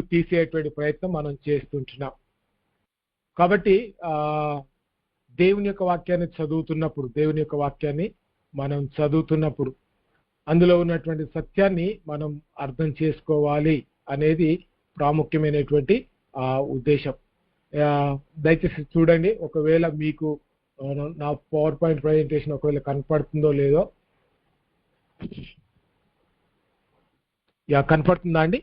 తీసేటువంటి ప్రయత్నం మనం చేస్తుంటున్నాం. కాబట్టి దేవుని యొక్క వాక్యాన్ని మనం చదువుతున్నప్పుడు అందులో ఉన్నటువంటి సత్యాన్ని మనం అర్థం చేసుకోవాలి అనేది ప్రాముఖ్యమైనటువంటి ఉద్దేశం. దయచేసి చూడండి, ఒకవేళ మీకు నా పవర్ పాయింట్ ప్రజెంటేషన్ ఒకవేళ కనపడుతుందో లేదో. కనపడుతుందా అండి?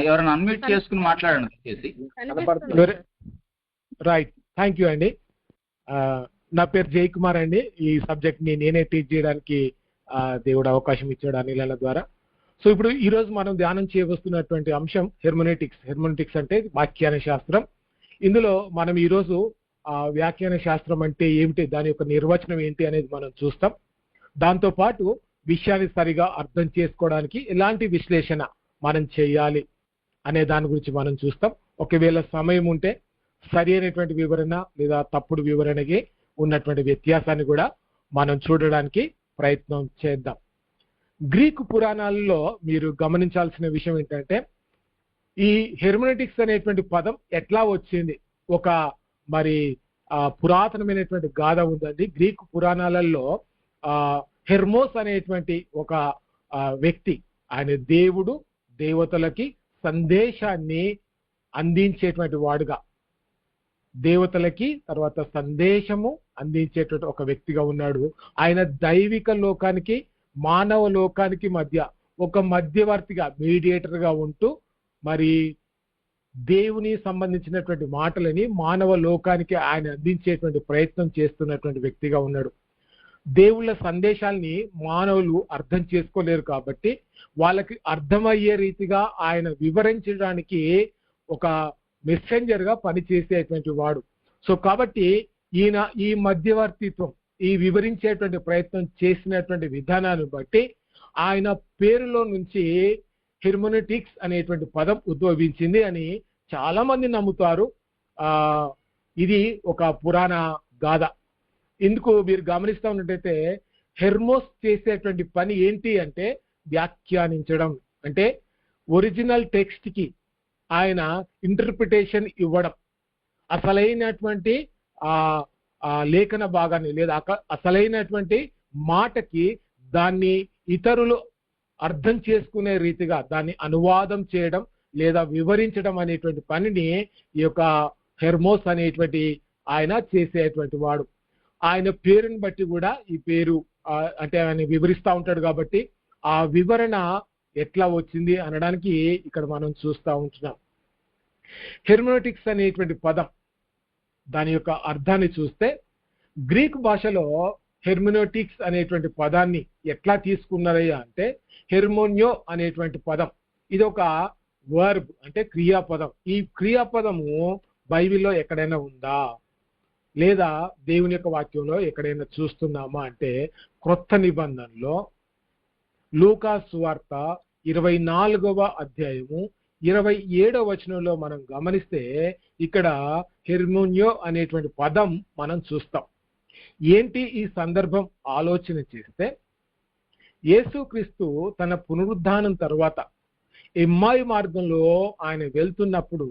ఎవరైనా అన్మ్యూట్ చేసుకుని మాట్లాడండి. రైట్, థ్యాంక్ యూ అండి. నా పేరు జై కుమార్ అండి. ఈ సబ్జెక్ట్ ని నేనే టీచ్ చేయడానికి దేవుడు అవకాశం ఇచ్చాడు అనిల ద్వారా. సో ఇప్పుడు ఈ రోజు మనం ధ్యానం చేయవస్తున్నటువంటి అంశం హెర్మనెటిక్స్ అంటే వ్యాఖ్యాన శాస్త్రం. ఇందులో మనం ఈరోజు వ్యాఖ్యాన శాస్త్రం అంటే ఏమిటి, దాని యొక్క నిర్వచనం ఏంటి అనేది మనం చూస్తాం. దాంతో పాటు విషయాన్ని సరిగా అర్థం చేసుకోవడానికి ఎలాంటి విశ్లేషణ మనం చేయాలి అనే దాని గురించి మనం చూస్తాం. ఒకవేళ సమయం ఉంటే సరి అయినటువంటి వివరణ లేదా తప్పుడు వివరణకి ఉన్నటువంటి వ్యత్యాసాన్ని కూడా మనం చూడడానికి ప్రయత్నం చేద్దాం. గ్రీకు పురాణాలలో మీరు గమనించాల్సిన విషయం ఏంటంటే, ఈ హెర్మనెటిక్స్ అనేటువంటి పదం ఎట్లా వచ్చింది. ఒక మరి పురాతనమైనటువంటి గాథ ఉందండి. గ్రీకు పురాణాలలో హెర్మోస్ అనేటువంటి ఒక వ్యక్తి, ఆయన దేవుడు దేవతలకి సందేశాన్ని అందించేటువంటి వాడుగా, దేవతలకి తర్వాత సందేశము అందించేటువంటి ఒక వ్యక్తిగా ఉన్నాడు. ఆయన దైవిక లోకానికి మానవ లోకానికి మధ్య ఒక మధ్యవర్తిగా, మీడియేటర్ గా ఉంటూ మరి దేవుని సంబంధించినటువంటి మాటలని మానవ లోకానికి ఆయన అందించేటువంటి ప్రయత్నం చేస్తున్నటువంటి వ్యక్తిగా ఉన్నాడు. దేవుళ్ళ సందేశాల్ని మానవులు అర్థం చేసుకోలేరు కాబట్టి వాళ్ళకి అర్థమయ్యే రీతిగా ఆయన వివరించడానికి ఒక మెసెంజర్ గా పనిచేసేటువంటి వాడు. సో కాబట్టి ఈయన ఈ మధ్యవర్తిత్వం, ఈ వివరించేటువంటి ప్రయత్నం చేసినటువంటి విధానాన్ని బట్టి ఆయన పేరులో నుంచి హెర్మనెటిక్స్ అనేటువంటి పదం ఉద్భవించింది అని చాలా మంది నమ్ముతారు. ఇది ఒక పురాణ గాథ. ఇందుకు మీరు గమనిస్తూ ఉన్నట్టయితే హెర్మోస్ చేసేటువంటి పని ఏంటి అంటే వ్యాఖ్యానించడం, అంటే ఒరిజినల్ టెక్స్ట్ కి ఆయన ఇంటర్ప్రిటేషన్ ఇవ్వడం, అసలైనటువంటి లేఖన భాగాన్ని లేదా అసలైనటువంటి మాటకి దాన్ని ఇతరులు అర్థం చేసుకునే రీతిగా దాన్ని అనువాదం చేయడం లేదా వివరించడం అనేటువంటి పనిని ఈ యొక్క హెర్మోస్ అనేటువంటి ఆయన చేసేటువంటి వాడు. ఆయన పేరుని బట్టి కూడా ఈ పేరు అంటే ఆయన వివరిస్తూ ఉంటాడు కాబట్టి ఆ వివరణ ఎట్లా వచ్చింది అనడానికి ఇక్కడ మనం చూస్తూ ఉంటున్నాం. హెర్మనెటిక్స్ అనేటువంటి పదం దాని యొక్క అర్థాన్ని చూస్తే గ్రీక్ భాషలో హెర్మనెటిక్స్ అనేటువంటి పదాన్ని ఎట్లా తీసుకున్నారయ్యా అంటే, హెర్మోన్యో అనేటువంటి పదం ఇది ఒక వర్బ్ అంటే క్రియాపదం. ఈ క్రియాపదము బైబిల్లో ఎక్కడైనా ఉందా లేదా దేవుని యొక్క వాక్యంలో ఎక్కడైనా చూస్తున్నామా అంటే, క్రొత్త నిబంధనలో లూకా సువార్త 24వ అధ్యాయము 27వ వచనంలో మనం గమనిస్తే ఇక్కడ హెర్మోన్యో అనేటువంటి పదం మనం చూస్తాం. ఏంటి ఈ సందర్భం ఆలోచన చేస్తే, యేసుక్రీస్తు తన పునరుద్ధానం తర్వాత ఎమ్మాయి మార్గంలో ఆయన వెళ్తున్నప్పుడు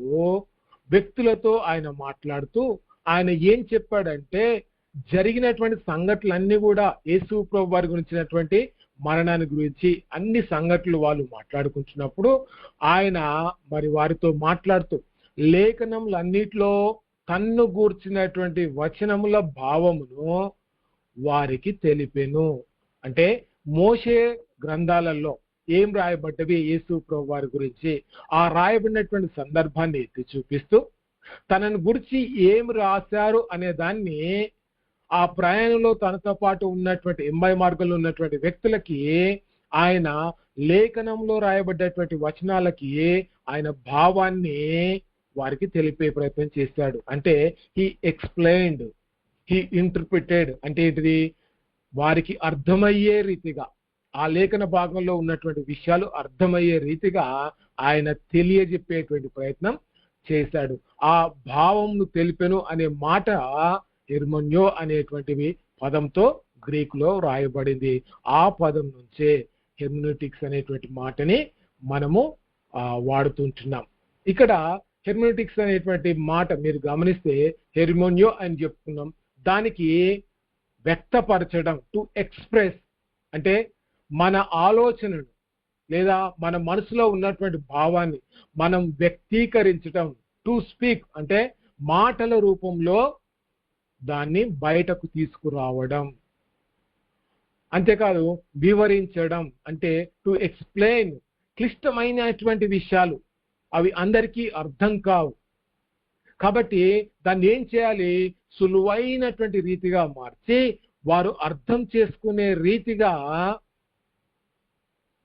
వ్యక్తులతో ఆయన మాట్లాడుతూ ఆయన ఏం చెప్పాడంటే, జరిగినటువంటి సంఘటనలన్నీ కూడా యేసు ప్రభు వారి గురించినటువంటి మరణాన్ని గురించి అన్ని సంఘటనలు వాళ్ళు మాట్లాడుకుంటున్నప్పుడు ఆయన మరి వారితో మాట్లాడుతూ లేఖనములన్నిటిలో తన్ను గూర్చినటువంటి వచనముల భావమును వారికి తెలిపెను. అంటే మోషే గ్రంథాలలో ఏం రాయబడ్డవి యేసు ప్రభు వారి గురించి, ఆ రాయబడినటువంటి సందర్భాన్ని ఎత్తి చూపిస్తూ తనను గురించి ఏం రాశారు అనే దాన్ని ఆ ప్రయాణంలో తనతో పాటు ఉన్నటువంటి ఎంబై మార్గంలో ఉన్నటువంటి వ్యక్తులకి ఆయన లేఖనంలో రాయబడ్డటువంటి వచనాలకి ఆయన భావాన్ని వారికి తెలిపే ప్రయత్నం చేశాడు. అంటే హీ ఎక్స్ప్లెయిన్డ్, హీ ఇంటర్ప్రిటెడ్ అంటే ఏంటిది, వారికి అర్థమయ్యే రీతిగా ఆ లేఖన భాగంలో ఉన్నటువంటి విషయాలు అర్థమయ్యే రీతిగా ఆయన తెలియజెప్పేటువంటి ప్రయత్నం చేశాడు. ఆ భావంను తెలిపెను అనే మాట హెర్మోన్యో అనేటువంటివి పదంతో గ్రీకులో రాయబడింది. ఆ పదం నుంచే హెర్మెనూటిక్స్ అనేటువంటి మాటని మనము వాడుతుంటున్నాం. ఇక్కడ హెర్మెనూటిక్స్ అనేటువంటి మాట మీరు గమనిస్తే హెర్మోనియో అని చెప్పుకున్నాం. దానికి వ్యక్తపరచడం, టు ఎక్స్ప్రెస్ అంటే మన ఆలోచనను లేదా మన మనసులో ఉన్నటువంటి భావాన్ని మనం వ్యక్తీకరించడం, టు స్పీక్ అంటే మాటల రూపంలో దాన్ని బయటకు తీసుకురావడం. అంతేకాదు వివరించడం అంటే టు ఎక్స్ప్లెయిన్. క్లిష్టమైనటువంటి విషయాలు అవి అందరికీ అర్థం కావు కాబట్టి దాన్ని ఏం చేయాలి, సులువైనటువంటి రీతిగా మార్చి వారు అర్థం చేసుకునే రీతిగా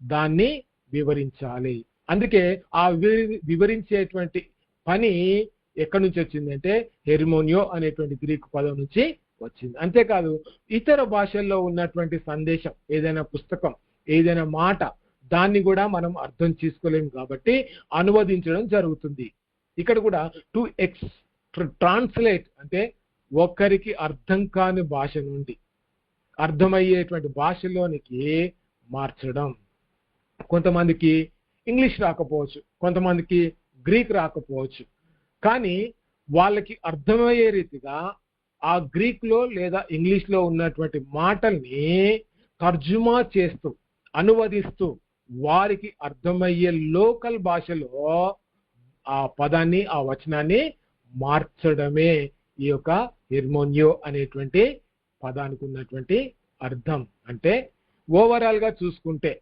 దాన్ని వివరించాలి. అందుకే ఆ వివరించేటువంటి పని ఎక్కడి నుంచి వచ్చిందంటే హెర్మోనియో అనేటువంటి గ్రీకు పదం నుంచి వచ్చింది. అంతేకాదు ఇతర భాషల్లో ఉన్నటువంటి సందేశం, ఏదైనా పుస్తకం, ఏదైనా మాట, దాన్ని కూడా మనం అర్థం చేసుకోలేము కాబట్టి అనువదించడం జరుగుతుంది. ఇక్కడ కూడా టు ట్రాన్స్లేట్ అంటే ఒక్కరికి అర్థం కాని భాష నుండి అర్థమయ్యేటువంటి భాషలోనికి మార్చడం. కొంతమందికి ఇంగ్లీష్ రాకపోవచ్చు, కొంతమందికి గ్రీక్ రాకపోవచ్చు, కానీ వాళ్ళకి అర్థమయ్యే రీతిగా ఆ గ్రీక్లో లేదా ఇంగ్లీష్లో ఉన్నటువంటి మాటల్ని తర్జుమా చేస్తూ అనువదిస్తూ వారికి అర్థమయ్యే లోకల్ భాషలో ఆ పదాన్ని ఆ వచనాన్ని మార్చడమే ఈ యొక్క హెర్మోనియో అనేటువంటి పదానికి ఉన్నటువంటి అర్థం. అంటే ఓవరాల్ గా చూసుకుంటే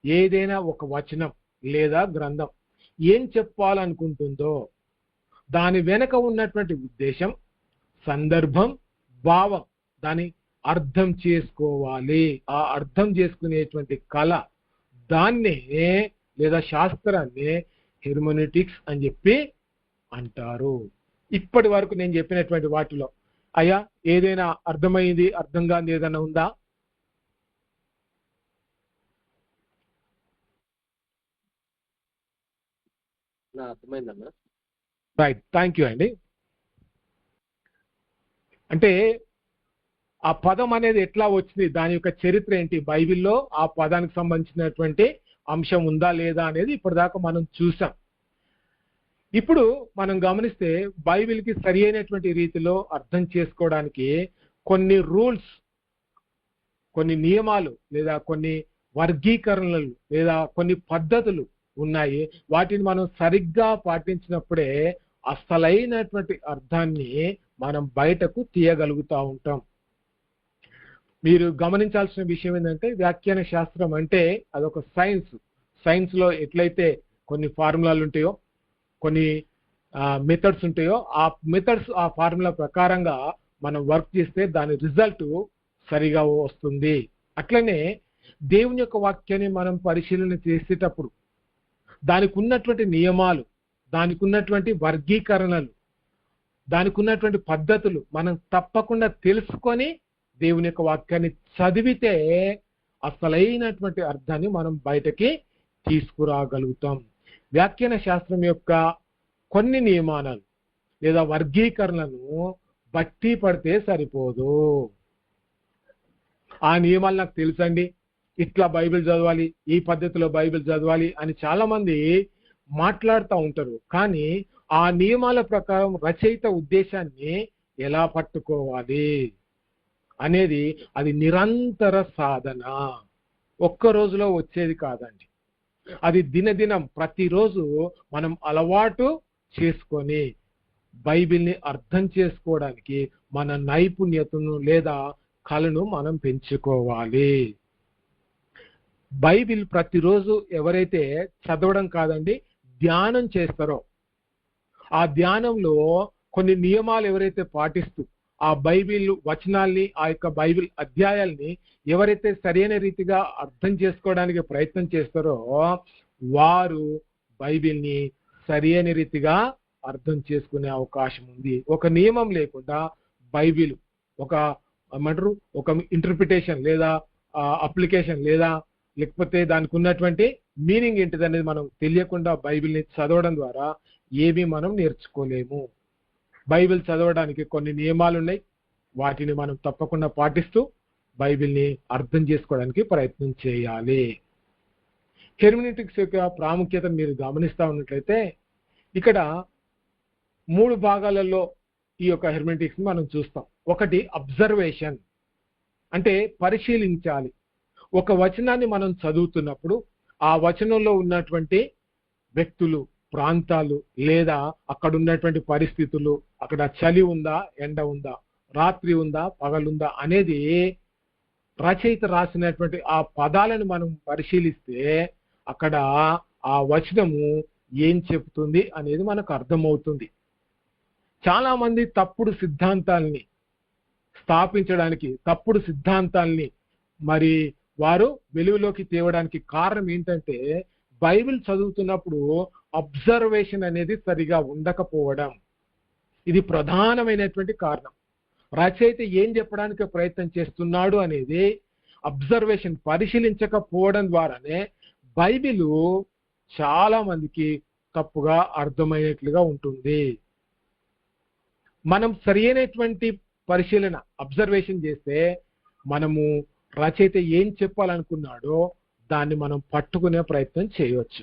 ఏదైనా ఒక వచనం లేదా గ్రంథం ఏం చెప్పాలనుకుంటుందో దాని వెనక ఉన్నటువంటి ఉద్దేశం, సందర్భం, భావం దాన్ని అర్థం చేసుకోవాలి. ఆ అర్థం చేసుకునేటువంటి కళ, దాన్నే లేదా శాస్త్రాన్ని హెర్మెనూటిక్స్ అని చెప్పి అంటారు. ఇప్పటి వరకు నేను చెప్పినటువంటి వాటిలో అయ్యా ఏదైనా అర్థమైంది, అర్థం కాని ఏదైనా ఉందా? అర్థమైందన్నా. రైట్, థ్యాంక్ యూ అండి. అంటే ఆ పదం అనేది ఎట్లా వచ్చింది, దాని యొక్క చరిత్ర ఏంటి, బైబిల్లో ఆ పదానికి సంబంధించినటువంటి అంశం ఉందా లేదా అనేది ఇప్పటిదాకా మనం చూసాం. ఇప్పుడు మనం గమనిస్తే బైబిల్కి సరి అయినటువంటి రీతిలో అర్థం చేసుకోవడానికి కొన్ని రూల్స్, కొన్ని నియమాలు లేదా కొన్ని వర్గీకరణలు లేదా కొన్ని పద్ధతులు ఉన్నాయి. వాటిని మనం సరిగ్గా పాటించినప్పుడే అసలైనటువంటి అర్థాన్ని మనం బయటకు తీయగలుగుతూ ఉంటాం. మీరు గమనించాల్సిన విషయం ఏంటంటే వ్యాఖ్యాన శాస్త్రం అంటే అదొక సైన్స్. సైన్స్లో ఎట్లయితే కొన్ని ఫార్ములాలు ఉంటాయో, కొన్ని మెథడ్స్ ఉంటాయో, ఆ మెథడ్స్ ఆ ఫార్ములా ప్రకారంగా మనం వర్క్ చేస్తే దాని రిజల్ట్ సరిగా వస్తుంది. అట్లనే దేవుని యొక్క వాక్యాన్ని మనం పరిశీలన చేసేటప్పుడు దానికి ఉన్నటువంటి నియమాలు, దానికి ఉన్నటువంటి వర్గీకరణలు, దానికి ఉన్నటువంటి పద్ధతులు మనం తప్పకుండా తెలుసుకొని దేవుని యొక్క వాక్యాన్ని చదివితే అసలైనటువంటి అర్థాన్ని మనం బయటకి తీసుకురాగలుగుతాం. వ్యాఖ్యాన శాస్త్రం యొక్క కొన్ని నియమానాలు లేదా వర్గీకరణలను బట్టి పడితే సరిపోదు. ఆ నియమాలు నాకు తెలుసండి, ఇట్లా బైబిల్ చదవాలి, ఈ పద్ధతిలో బైబిల్ చదవాలి అని చాలా మంది మాట్లాడుతూ ఉంటారు. కానీ ఆ నియమాల ప్రకారం రచయిత ఉద్దేశాన్ని ఎలా పట్టుకోవాలి అనేది అది నిరంతర సాధన, ఒక్క రోజులో వచ్చేది కాదండి. అది దినదినం ప్రతిరోజు మనం అలవాటు చేసుకొని బైబిల్ని అర్థం చేసుకోవడానికి మన నైపుణ్యతను లేదా కళను మనం పెంచుకోవాలి. బైబిల్ ప్రతిరోజు ఎవరైతే చదవడం కాదండి ధ్యానం చేస్తారో, ఆ ధ్యానంలో కొన్ని నియమాలు ఎవరైతే పాటిస్తూ ఆ బైబిల్ వచనాల్ని, ఆ యొక్క బైబిల్ అధ్యాయాల్ని ఎవరైతే సరైన రీతిగా అర్థం చేసుకోవడానికి ప్రయత్నం చేస్తారో వారు బైబిల్ని సరైన రీతిగా అర్థం చేసుకునే అవకాశం ఉంది. ఒక నియమం లేకుండా బైబిల్ ఒక ఏమంటారు ఒక ఇంటర్ప్రిటేషన్ లేదా అప్లికేషన్ లేదా లేకపోతే దానికి ఉన్నటువంటి మీనింగ్ ఏంటిది అనేది మనం తెలియకుండా బైబిల్ని చదవడం ద్వారా ఏమీ మనం నేర్చుకోలేము. బైబిల్ చదవడానికి కొన్ని నియమాలు ఉన్నాయి, వాటిని మనం తప్పకుండా పాటిస్తూ బైబిల్ని అర్థం చేసుకోవడానికి ప్రయత్నం చేయాలి. హెర్మెనెటిక్స్ యొక్క ప్రాముఖ్యత మీరు గమనిస్తా ఉన్నట్లయితే ఇక్కడ 3 భాగాలలో ఈ యొక్క హెర్మెనెటిక్స్ మనం చూస్తాం. ఒకటి అబ్జర్వేషన్, అంటే పరిశీలించాలి. ఒక వచనాన్ని మనం చదువుతున్నప్పుడు ఆ వచనంలో ఉన్నటువంటి వ్యక్తులు, ప్రాంతాలు, లేదా అక్కడ ఉన్నటువంటి పరిస్థితులు, అక్కడ చలి ఉందా, ఎండ ఉందా, రాత్రి ఉందా, పగలుందా అనేది రచయిత రాసినటువంటి ఆ పదాలను మనం పరిశీలిస్తే అక్కడ ఆ వచనము ఏం చెప్తుంది అనేది మనకు అర్థమవుతుంది. చాలా మంది తప్పుడు సిద్ధాంతాల్ని స్థాపించడానికి, తప్పుడు సిద్ధాంతాల్ని మరి వారు వెలుగులోకి తేవడానికి కారణం ఏంటంటే బైబిల్ చదువుతున్నప్పుడు అబ్జర్వేషన్ అనేది సరిగా ఉండకపోవడం. ఇది ప్రధానమైనటువంటి కారణం. రచయిత ఏం చెప్పడానికి ప్రయత్నం చేస్తున్నాడు అనేది అబ్జర్వేషన్, పరిశీలించకపోవడం ద్వారానే బైబిలు చాలా మందికి తప్పుగా అర్థమయ్యేట్లుగా ఉంటుంది. మనం సరైనటువంటి పరిశీలన, అబ్జర్వేషన్ చేస్తే మనము రచయిత ఏం చెప్పాలనుకున్నాడో దాన్ని మనం పట్టుకునే ప్రయత్నం చేయవచ్చు.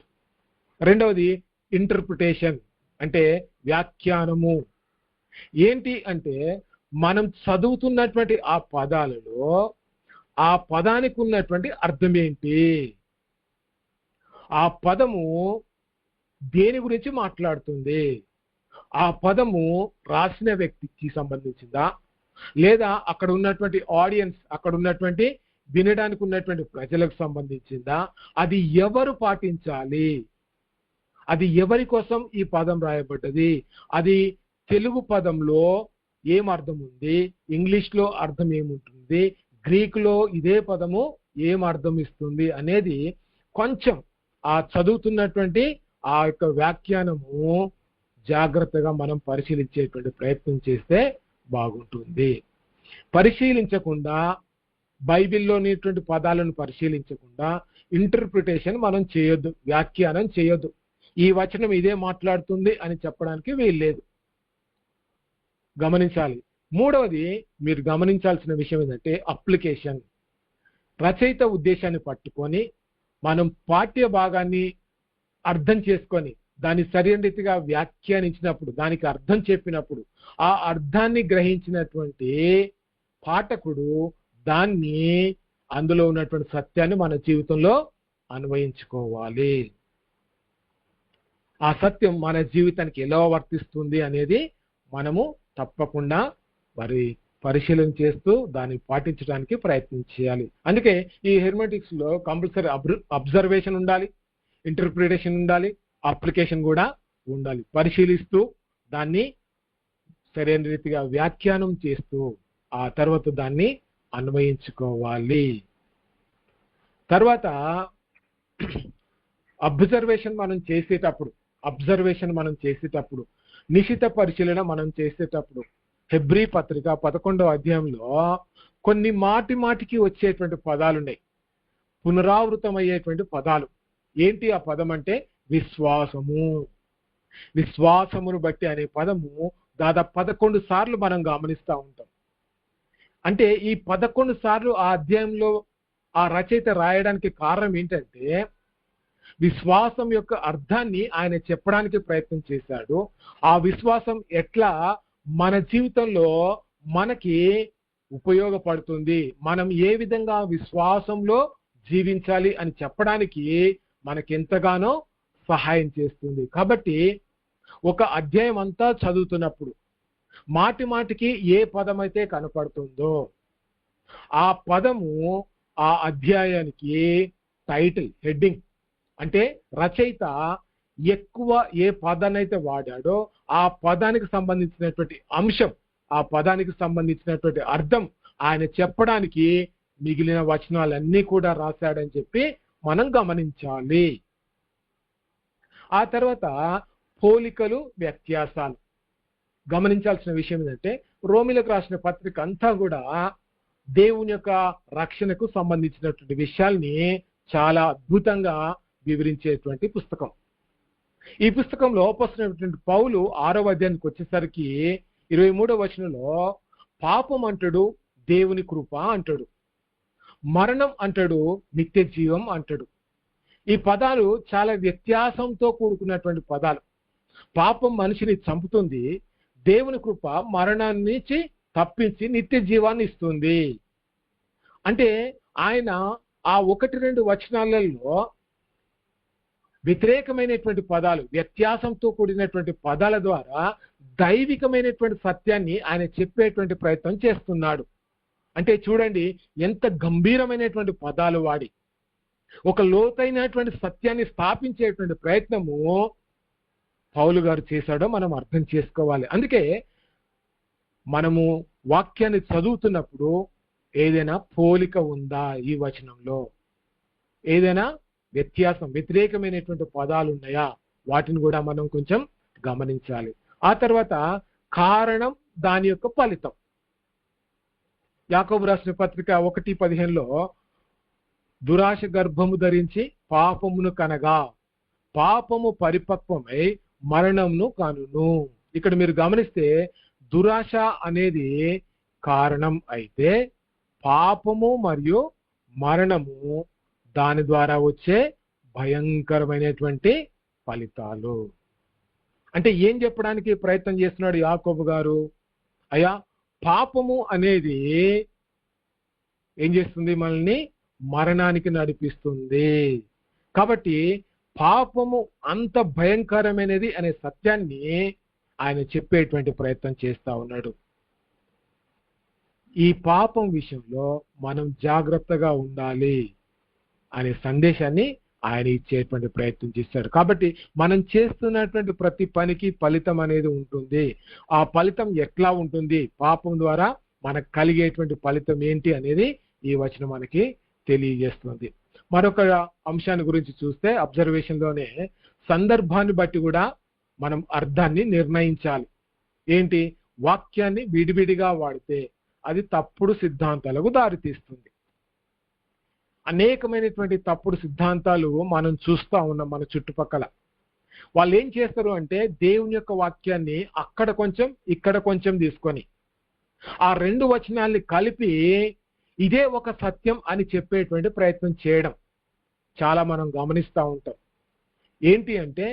రెండవది ఇంటర్ప్రిటేషన్, అంటే వ్యాఖ్యానము. ఏంటి అంటే మనం చదువుతున్నటువంటి ఆ పదాలలో ఆ పదానికి ఉన్నటువంటి అర్థం ఏంటి, ఆ పదము దేని గురించి మాట్లాడుతుంది, ఆ పదము రాసిన వ్యక్తికి సంబంధించిందా, లేదా అక్కడ ఉన్నటువంటి ఆడియన్స్, అక్కడ ఉన్నటువంటి వినడానికి ఉన్నటువంటి ప్రజలకు సంబంధించిందా, అది ఎవరు పాటించాలి, అది ఎవరి కోసం ఈ పదం రాయబడ్డది, అది తెలుగు పదంలో ఏం అర్థం ఉంది, ఇంగ్లీష్లో అర్థం ఏముంటుంది, గ్రీకులో ఇదే పదము ఏం అర్థం ఇస్తుంది అనేది కొంచెం ఆ చదువుతున్నటువంటి ఆ యొక్క వ్యాఖ్యానము జాగ్రత్తగా మనం పరిశీలించేటువంటి ప్రయత్నం చేస్తే బాగుంటుంది. పరిశీలించకుండా, బైబిల్లోనేటువంటి పదాలను పరిశీలించకుండా ఇంటర్ప్రిటేషన్ మనం చేయొద్దు, వ్యాఖ్యానం చేయొద్దు. ఈ వచనం ఇదే మాట్లాడుతుంది అని చెప్పడానికి వీల్లేదు. గమనించాలి. మూడవది మీరు గమనించాల్సిన విషయం ఏంటంటే అప్లికేషన్. రచయిత ఉద్దేశాన్ని పట్టుకొని మనం పాఠ్య భాగాన్ని అర్థం చేసుకొని దాన్ని సరైన రీతిగా వ్యాఖ్యానించినప్పుడు, దానికి అర్థం చెప్పినప్పుడు ఆ అర్థాన్ని గ్రహించినటువంటి పాఠకుడు దాన్ని, అందులో ఉన్నటువంటి సత్యాన్ని మన జీవితంలో అన్వయించుకోవాలి. ఆ సత్యం మన జీవితానికి ఎలా వర్తిస్తుంది అనేది మనము తప్పకుండా మరి పరిశీలన చేస్తూ దాన్ని పాటించడానికి ప్రయత్నం చేయాలి. అందుకే ఈ హెర్మెటిక్స్ లో కంపల్సరీ అబ్జర్వేషన్ ఉండాలి, ఇంటర్ప్రిటేషన్ ఉండాలి, అప్లికేషన్ కూడా ఉండాలి. పరిశీలిస్తూ దాన్ని సరైన రీతిగా వ్యాఖ్యానం చేస్తూ ఆ తర్వాత దాన్ని అన్వయించుకోవాలి. తర్వాత అబ్జర్వేషన్ మనం చేసేటప్పుడు నిశిత పరిశీలన మనం చేసేటప్పుడు హెబ్రీ పత్రిక 11వ అధ్యాయంలో కొన్ని మాటికి వచ్చేటువంటి పదాలు ఉన్నాయి, పునరావృతమయ్యేటువంటి పదాలు. ఏంటి ఆ పదం అంటే విశ్వాసము. విశ్వాసమును బట్టి అనే పదము దాదాపు 11 సార్లు మనం గమనిస్తూ ఉంటాం. అంటే ఈ 11 సార్లు ఆ అధ్యాయంలో ఆ రచయిత రాయడానికి కారణం ఏంటంటే విశ్వాసం యొక్క అర్థాన్ని ఆయన చెప్పడానికి ప్రయత్నం చేశాడు. ఆ విశ్వాసం ఎట్లా మన జీవితంలో మనకి ఉపయోగపడుతుంది, మనం ఏ విధంగా విశ్వాసంలో జీవించాలి అని చెప్పడానికి మనకి ఎంతగానో సహాయం చేస్తుంది. కాబట్టి ఒక అధ్యాయం అంతా చదువుతున్నప్పుడు మాటికి ఏ పదమైతే కనపడుతుందో ఆ పదము ఆ అధ్యాయానికి టైటిల్, హెడ్డింగ్. అంటే రచయిత ఎక్కువ ఏ పదాన్నైతే వాడాడో ఆ పదానికి సంబంధించినటువంటి అంశం, ఆ పదానికి సంబంధించినటువంటి అర్థం ఆయన చెప్పడానికి మిగిలిన వచనాలన్నీ కూడా రాశాడని చెప్పి మనం గమనించాలి. ఆ తర్వాత పోలికలు, వ్యత్యాసాలు. గమనించాల్సిన విషయం ఏంటంటే రోమిలకు రాసిన పత్రిక అంతా కూడా దేవుని యొక్క రక్షణకు సంబంధించినటువంటి విషయాల్ని చాలా అద్భుతంగా వివరించేటువంటి పుస్తకం. ఈ పుస్తకంలో అపోస్తలుడైనటువంటి పౌలు 6వ అధ్యాయానికి వచ్చేసరికి 23వ వచనంలో పాపం అంటాడు, దేవుని కృప అంటాడు. మరణం అంటాడు, నిత్య జీవం అంటాడు. ఈ పదాలు చాలా వ్యత్యాసంతో కూడుకున్నటువంటి పదాలు. పాపం మనిషిని చంపుతుంది, దేవుని కృప మరణాన్ని నుంచి తప్పించి నిత్య జీవాన్ని ఇస్తుంది. అంటే ఆయన ఆ 1-2 వచనాలలో వ్యతిరేకమైనటువంటి పదాలు, వ్యత్యాసంతో కూడినటువంటి పదాల ద్వారా దైవికమైనటువంటి సత్యాన్ని ఆయన చెప్పేటువంటి ప్రయత్నం చేస్తున్నాడు. అంటే చూడండి ఎంత గంభీరమైనటువంటి పదాలు వాడి ఒక లోతైనటువంటి సత్యాన్ని స్థాపించేటువంటి ప్రయత్నము పౌలు గారు చేశాడో మనం అర్థం చేసుకోవాలి. అందుకే మనము వాక్యాన్ని చదువుతున్నప్పుడు ఏదైనా పోలిక ఉందా, ఈ వచనంలో ఏదైనా వ్యత్యాసం, వ్యతిరేకమైనటువంటి పదాలు ఉన్నాయా, వాటిని కూడా మనం కొంచెం గమనించాలి. ఆ తర్వాత కారణం, దాని యొక్క ఫలితం. యాకోబు రాసిన పత్రిక 1:15లో దురాశ గర్భము ధరించి పాపమును కనగా పాపము పరిపక్వమై మరణమును కనును. ఇక్కడ మీరు గమనిస్తే దురాశ అనేది కారణం అయితే పాపము మరియు మరణము దాని ద్వారా వచ్చే భయంకరమైనటువంటి ఫలితాలు. అంటే ఏం చెప్పడానికి ప్రయత్నం చేస్తున్నాడు యాకోబు గారు? అయ్యా, పాపము అనేది ఏం చేస్తుంది? మనల్ని మరణానికి నడిపిస్తుంది. కాబట్టి పాపము అంత భయంకరమైనది అనే సత్యాన్ని ఆయన చెప్పేటువంటి ప్రయత్నం చేస్తా ఉన్నాడు. ఈ పాపం విషయంలో మనం జాగ్రత్తగా ఉండాలి అనే సందేశాన్ని ఆయన ఇచ్చేటువంటి ప్రయత్నం చేశాడు. కాబట్టి మనం చేస్తున్నటువంటి ప్రతి పనికి ఫలితం అనేది ఉంటుంది. ఆ ఫలితం ఎట్లా ఉంటుంది, పాపం ద్వారా మనకు కలిగేటువంటి ఫలితం ఏంటి అనేది ఈ వచనం మనకి తెలియజేస్తుంది. మరొక అంశాన్ని గురించి చూస్తే అబ్జర్వేషన్లోనే సందర్భాన్ని బట్టి కూడా మనం అర్థాన్ని నిర్ణయించాలి. ఏంటి? వాక్యాన్ని విడివిడిగా వాడితే అది తప్పుడు సిద్ధాంతాలకు దారితీస్తుంది. అనేకమైనటువంటి తప్పుడు సిద్ధాంతాలు మనం చూస్తూ ఉన్నాం మన చుట్టుపక్కల. వాళ్ళు ఏం చేస్తారు అంటే దేవుని యొక్క వాక్యాన్ని అక్కడ కొంచెం ఇక్కడ కొంచెం తీసుకొని ఆ 2 వచనాల్ని కలిపి ఇదే ఒక సత్యం అని చెప్పేటువంటి ప్రయత్నం చేయడం చాలా మనం గమనిస్తూ ఉంటాం. ఏంటి అంటే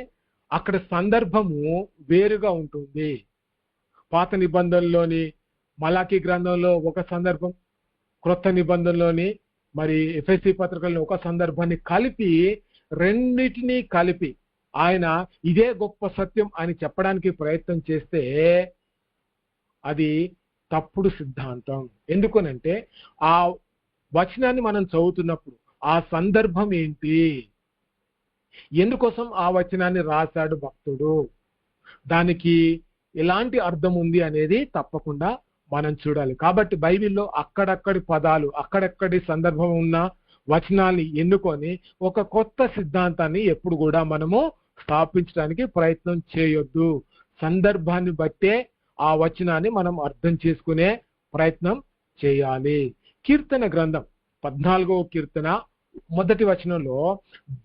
అక్కడ సందర్భము వేరుగా ఉంటుంది. పాత నిబంధనలోని మలాకీ గ్రంథంలో ఒక సందర్భం, క్రొత్త నిబంధనలోని మరి ఎఫెసీ పత్రికల్లో ఒక సందర్భాన్ని కలిపి రెండిటినీ కలిపి ఆయన ఇదే గొప్ప సత్యం అని చెప్పడానికి ప్రయత్నం చేస్తే అది తప్పుడు సిద్ధాంతం. ఎందుకనంటే ఆ వచనాన్ని మనం చదువుతున్నప్పుడు ఆ సందర్భం ఏంటి, ఎందుకోసం ఆ వచనాన్ని రాశాడు భక్తుడు, దానికి ఎలాంటి అర్థం ఉంది అనేది తప్పకుండా మనం చూడాలి. కాబట్టి బైబిల్లో అక్కడక్కడి పదాలు, అక్కడక్కడి సందర్భం ఉన్న వచనాల్ని ఎన్నుకొని ఒక కొత్త సిద్ధాంతాన్ని ఎప్పుడు కూడా మనము స్థాపించడానికి ప్రయత్నం చేయొద్దు. సందర్భాన్ని బట్టే ఆ వచనాన్ని మనం అర్థం చేసుకునే ప్రయత్నం చేయాలి. కీర్తన గ్రంథం 14వ కీర్తన 1వ వచనంలో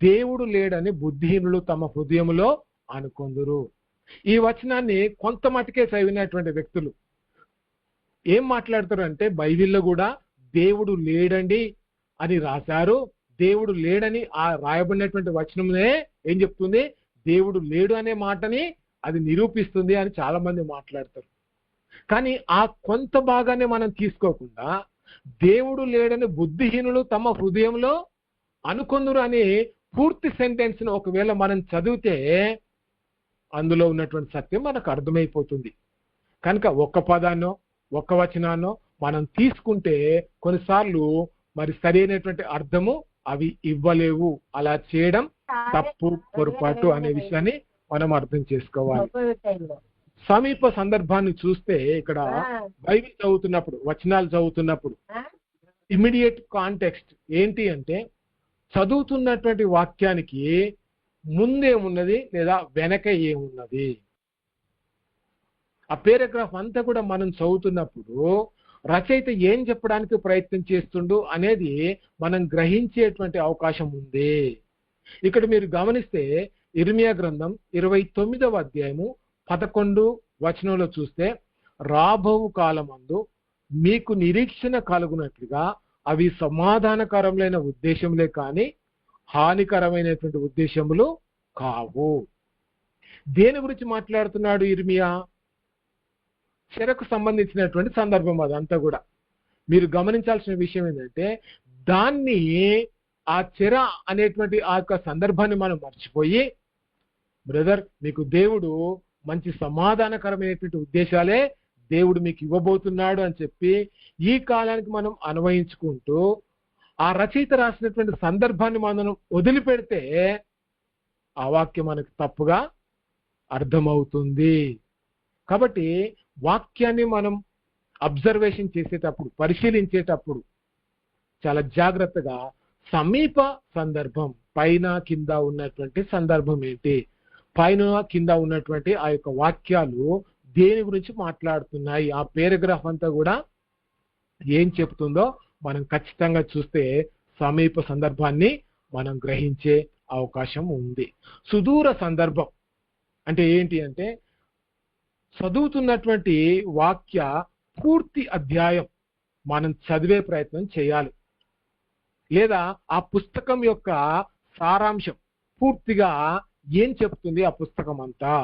దేవుడు లేడని బుద్ధిహీనులు తమ హృదయములో అనుకొందురు. ఈ వచనాన్ని కొంత మటుకే చదివినటువంటి వ్యక్తులు ఏం మాట్లాడతారు అంటే బైబిల్లో కూడా దేవుడు లేడండి అని రాశారు, దేవుడు లేడని ఆ రాయబడినటువంటి వచనమే ఏం చెప్తుంది, దేవుడు లేడు అనే మాటని అది నిరూపిస్తుంది అని చాలా మంది మాట్లాడతారు. కానీ ఆ కొంత భాగాన్ని మనం తీసుకోకుండా దేవుడు లేడని బుద్ధిహీనులు తమ హృదయంలో అనుకొందురు అని పూర్తి సెంటెన్స్ ను ఒకవేళ మనం చదివితే అందులో ఉన్నటువంటి సత్యం మనకు అర్థమైపోతుంది. కనుక ఒక్క పదాన్నో ఒక్క వచనాన్నో మనం తీసుకుంటే కొన్నిసార్లు మరి సరైనటువంటి అర్థము అవి ఇవ్వలేవు. అలా చేయడం తప్పు, పొరపాటు అనే విషయాన్ని మనం అర్థం చేసుకోవాలి. సమీప సందర్భాన్ని చూస్తే ఇక్కడ బైబిల్ చదువుతున్నప్పుడు, వచనాలు చదువుతున్నప్పుడు ఇమ్మీడియట్ కాంటెక్స్ట్ ఏంటి అంటే చదువుతున్నటువంటి వాక్యానికి ముందేమున్నది లేదా వెనక ఏమున్నది, ఆ పేరాగ్రాఫ్ అంతా కూడా మనం చదువుతున్నప్పుడు రచయిత ఏం చెప్పడానికి ప్రయత్నం చేస్తుండు అనేది మనం గ్రహించేటువంటి అవకాశం ఉంది. ఇక్కడ మీరు గమనిస్తే ఇర్మియా గ్రంథం 29వ అధ్యాయము 11 వచనంలో చూస్తే రాబోవు కాలమందు మీకు నిరీక్షణ కలుగునట్లుగా అవి సమాధానకరమైన ఉద్దేశములే కానీ హానికరమైనటువంటి ఉద్దేశములు కావు. దేని గురించి మాట్లాడుతున్నాడు ఇర్మియా? చెరకు సంబంధించినటువంటి సందర్భం అదంతా కూడా. మీరు గమనించాల్సిన విషయం ఏంటంటే దాన్ని ఆ చెర అనేటువంటి ఆ యొక్క సందర్భాన్ని మనం మర్చిపోయి, బ్రదర్ మీకు దేవుడు మంచి సమాధానకరమైనటువంటి ఉద్దేశాలే దేవుడు మీకు ఇవ్వబోతున్నాడు అని చెప్పి ఈ కాలానికి మనం అన్వయించుకుంటూ ఆ రచయిత రాసినటువంటి సందర్భాన్ని మనం వదిలిపెడితే ఆ వాక్యం మనకు తప్పుగా అర్థమవుతుంది. కాబట్టి వాక్యాన్ని మనం అబ్జర్వేషన్ చేసేటప్పుడు, పరిశీలించేటప్పుడు చాలా జాగ్రత్తగా సమీప సందర్భం, పైన కింద ఉన్నటువంటి సందర్భం ఏంటి, పైన కింద ఉన్నటువంటి ఆ యొక్క వాక్యాలు దేని గురించి మాట్లాడుతున్నాయి, ఆ పేరాగ్రాఫ్ అంతా కూడా ఏం చెప్తుందో మనం ఖచ్చితంగా చూస్తే సమీప సందర్భాన్ని మనం గ్రహించే అవకాశం ఉంది. సుదూర సందర్భం అంటే ఏంటి అంటే చదువుతున్నటువంటి వాక్య పూర్తి అధ్యాయం మనం చదివే ప్రయత్నం చేయాలి, లేదా ఆ పుస్తకం యొక్క సారాంశం పూర్తిగా ఏం చెప్తుంది ఆ పుస్తకం అంతా.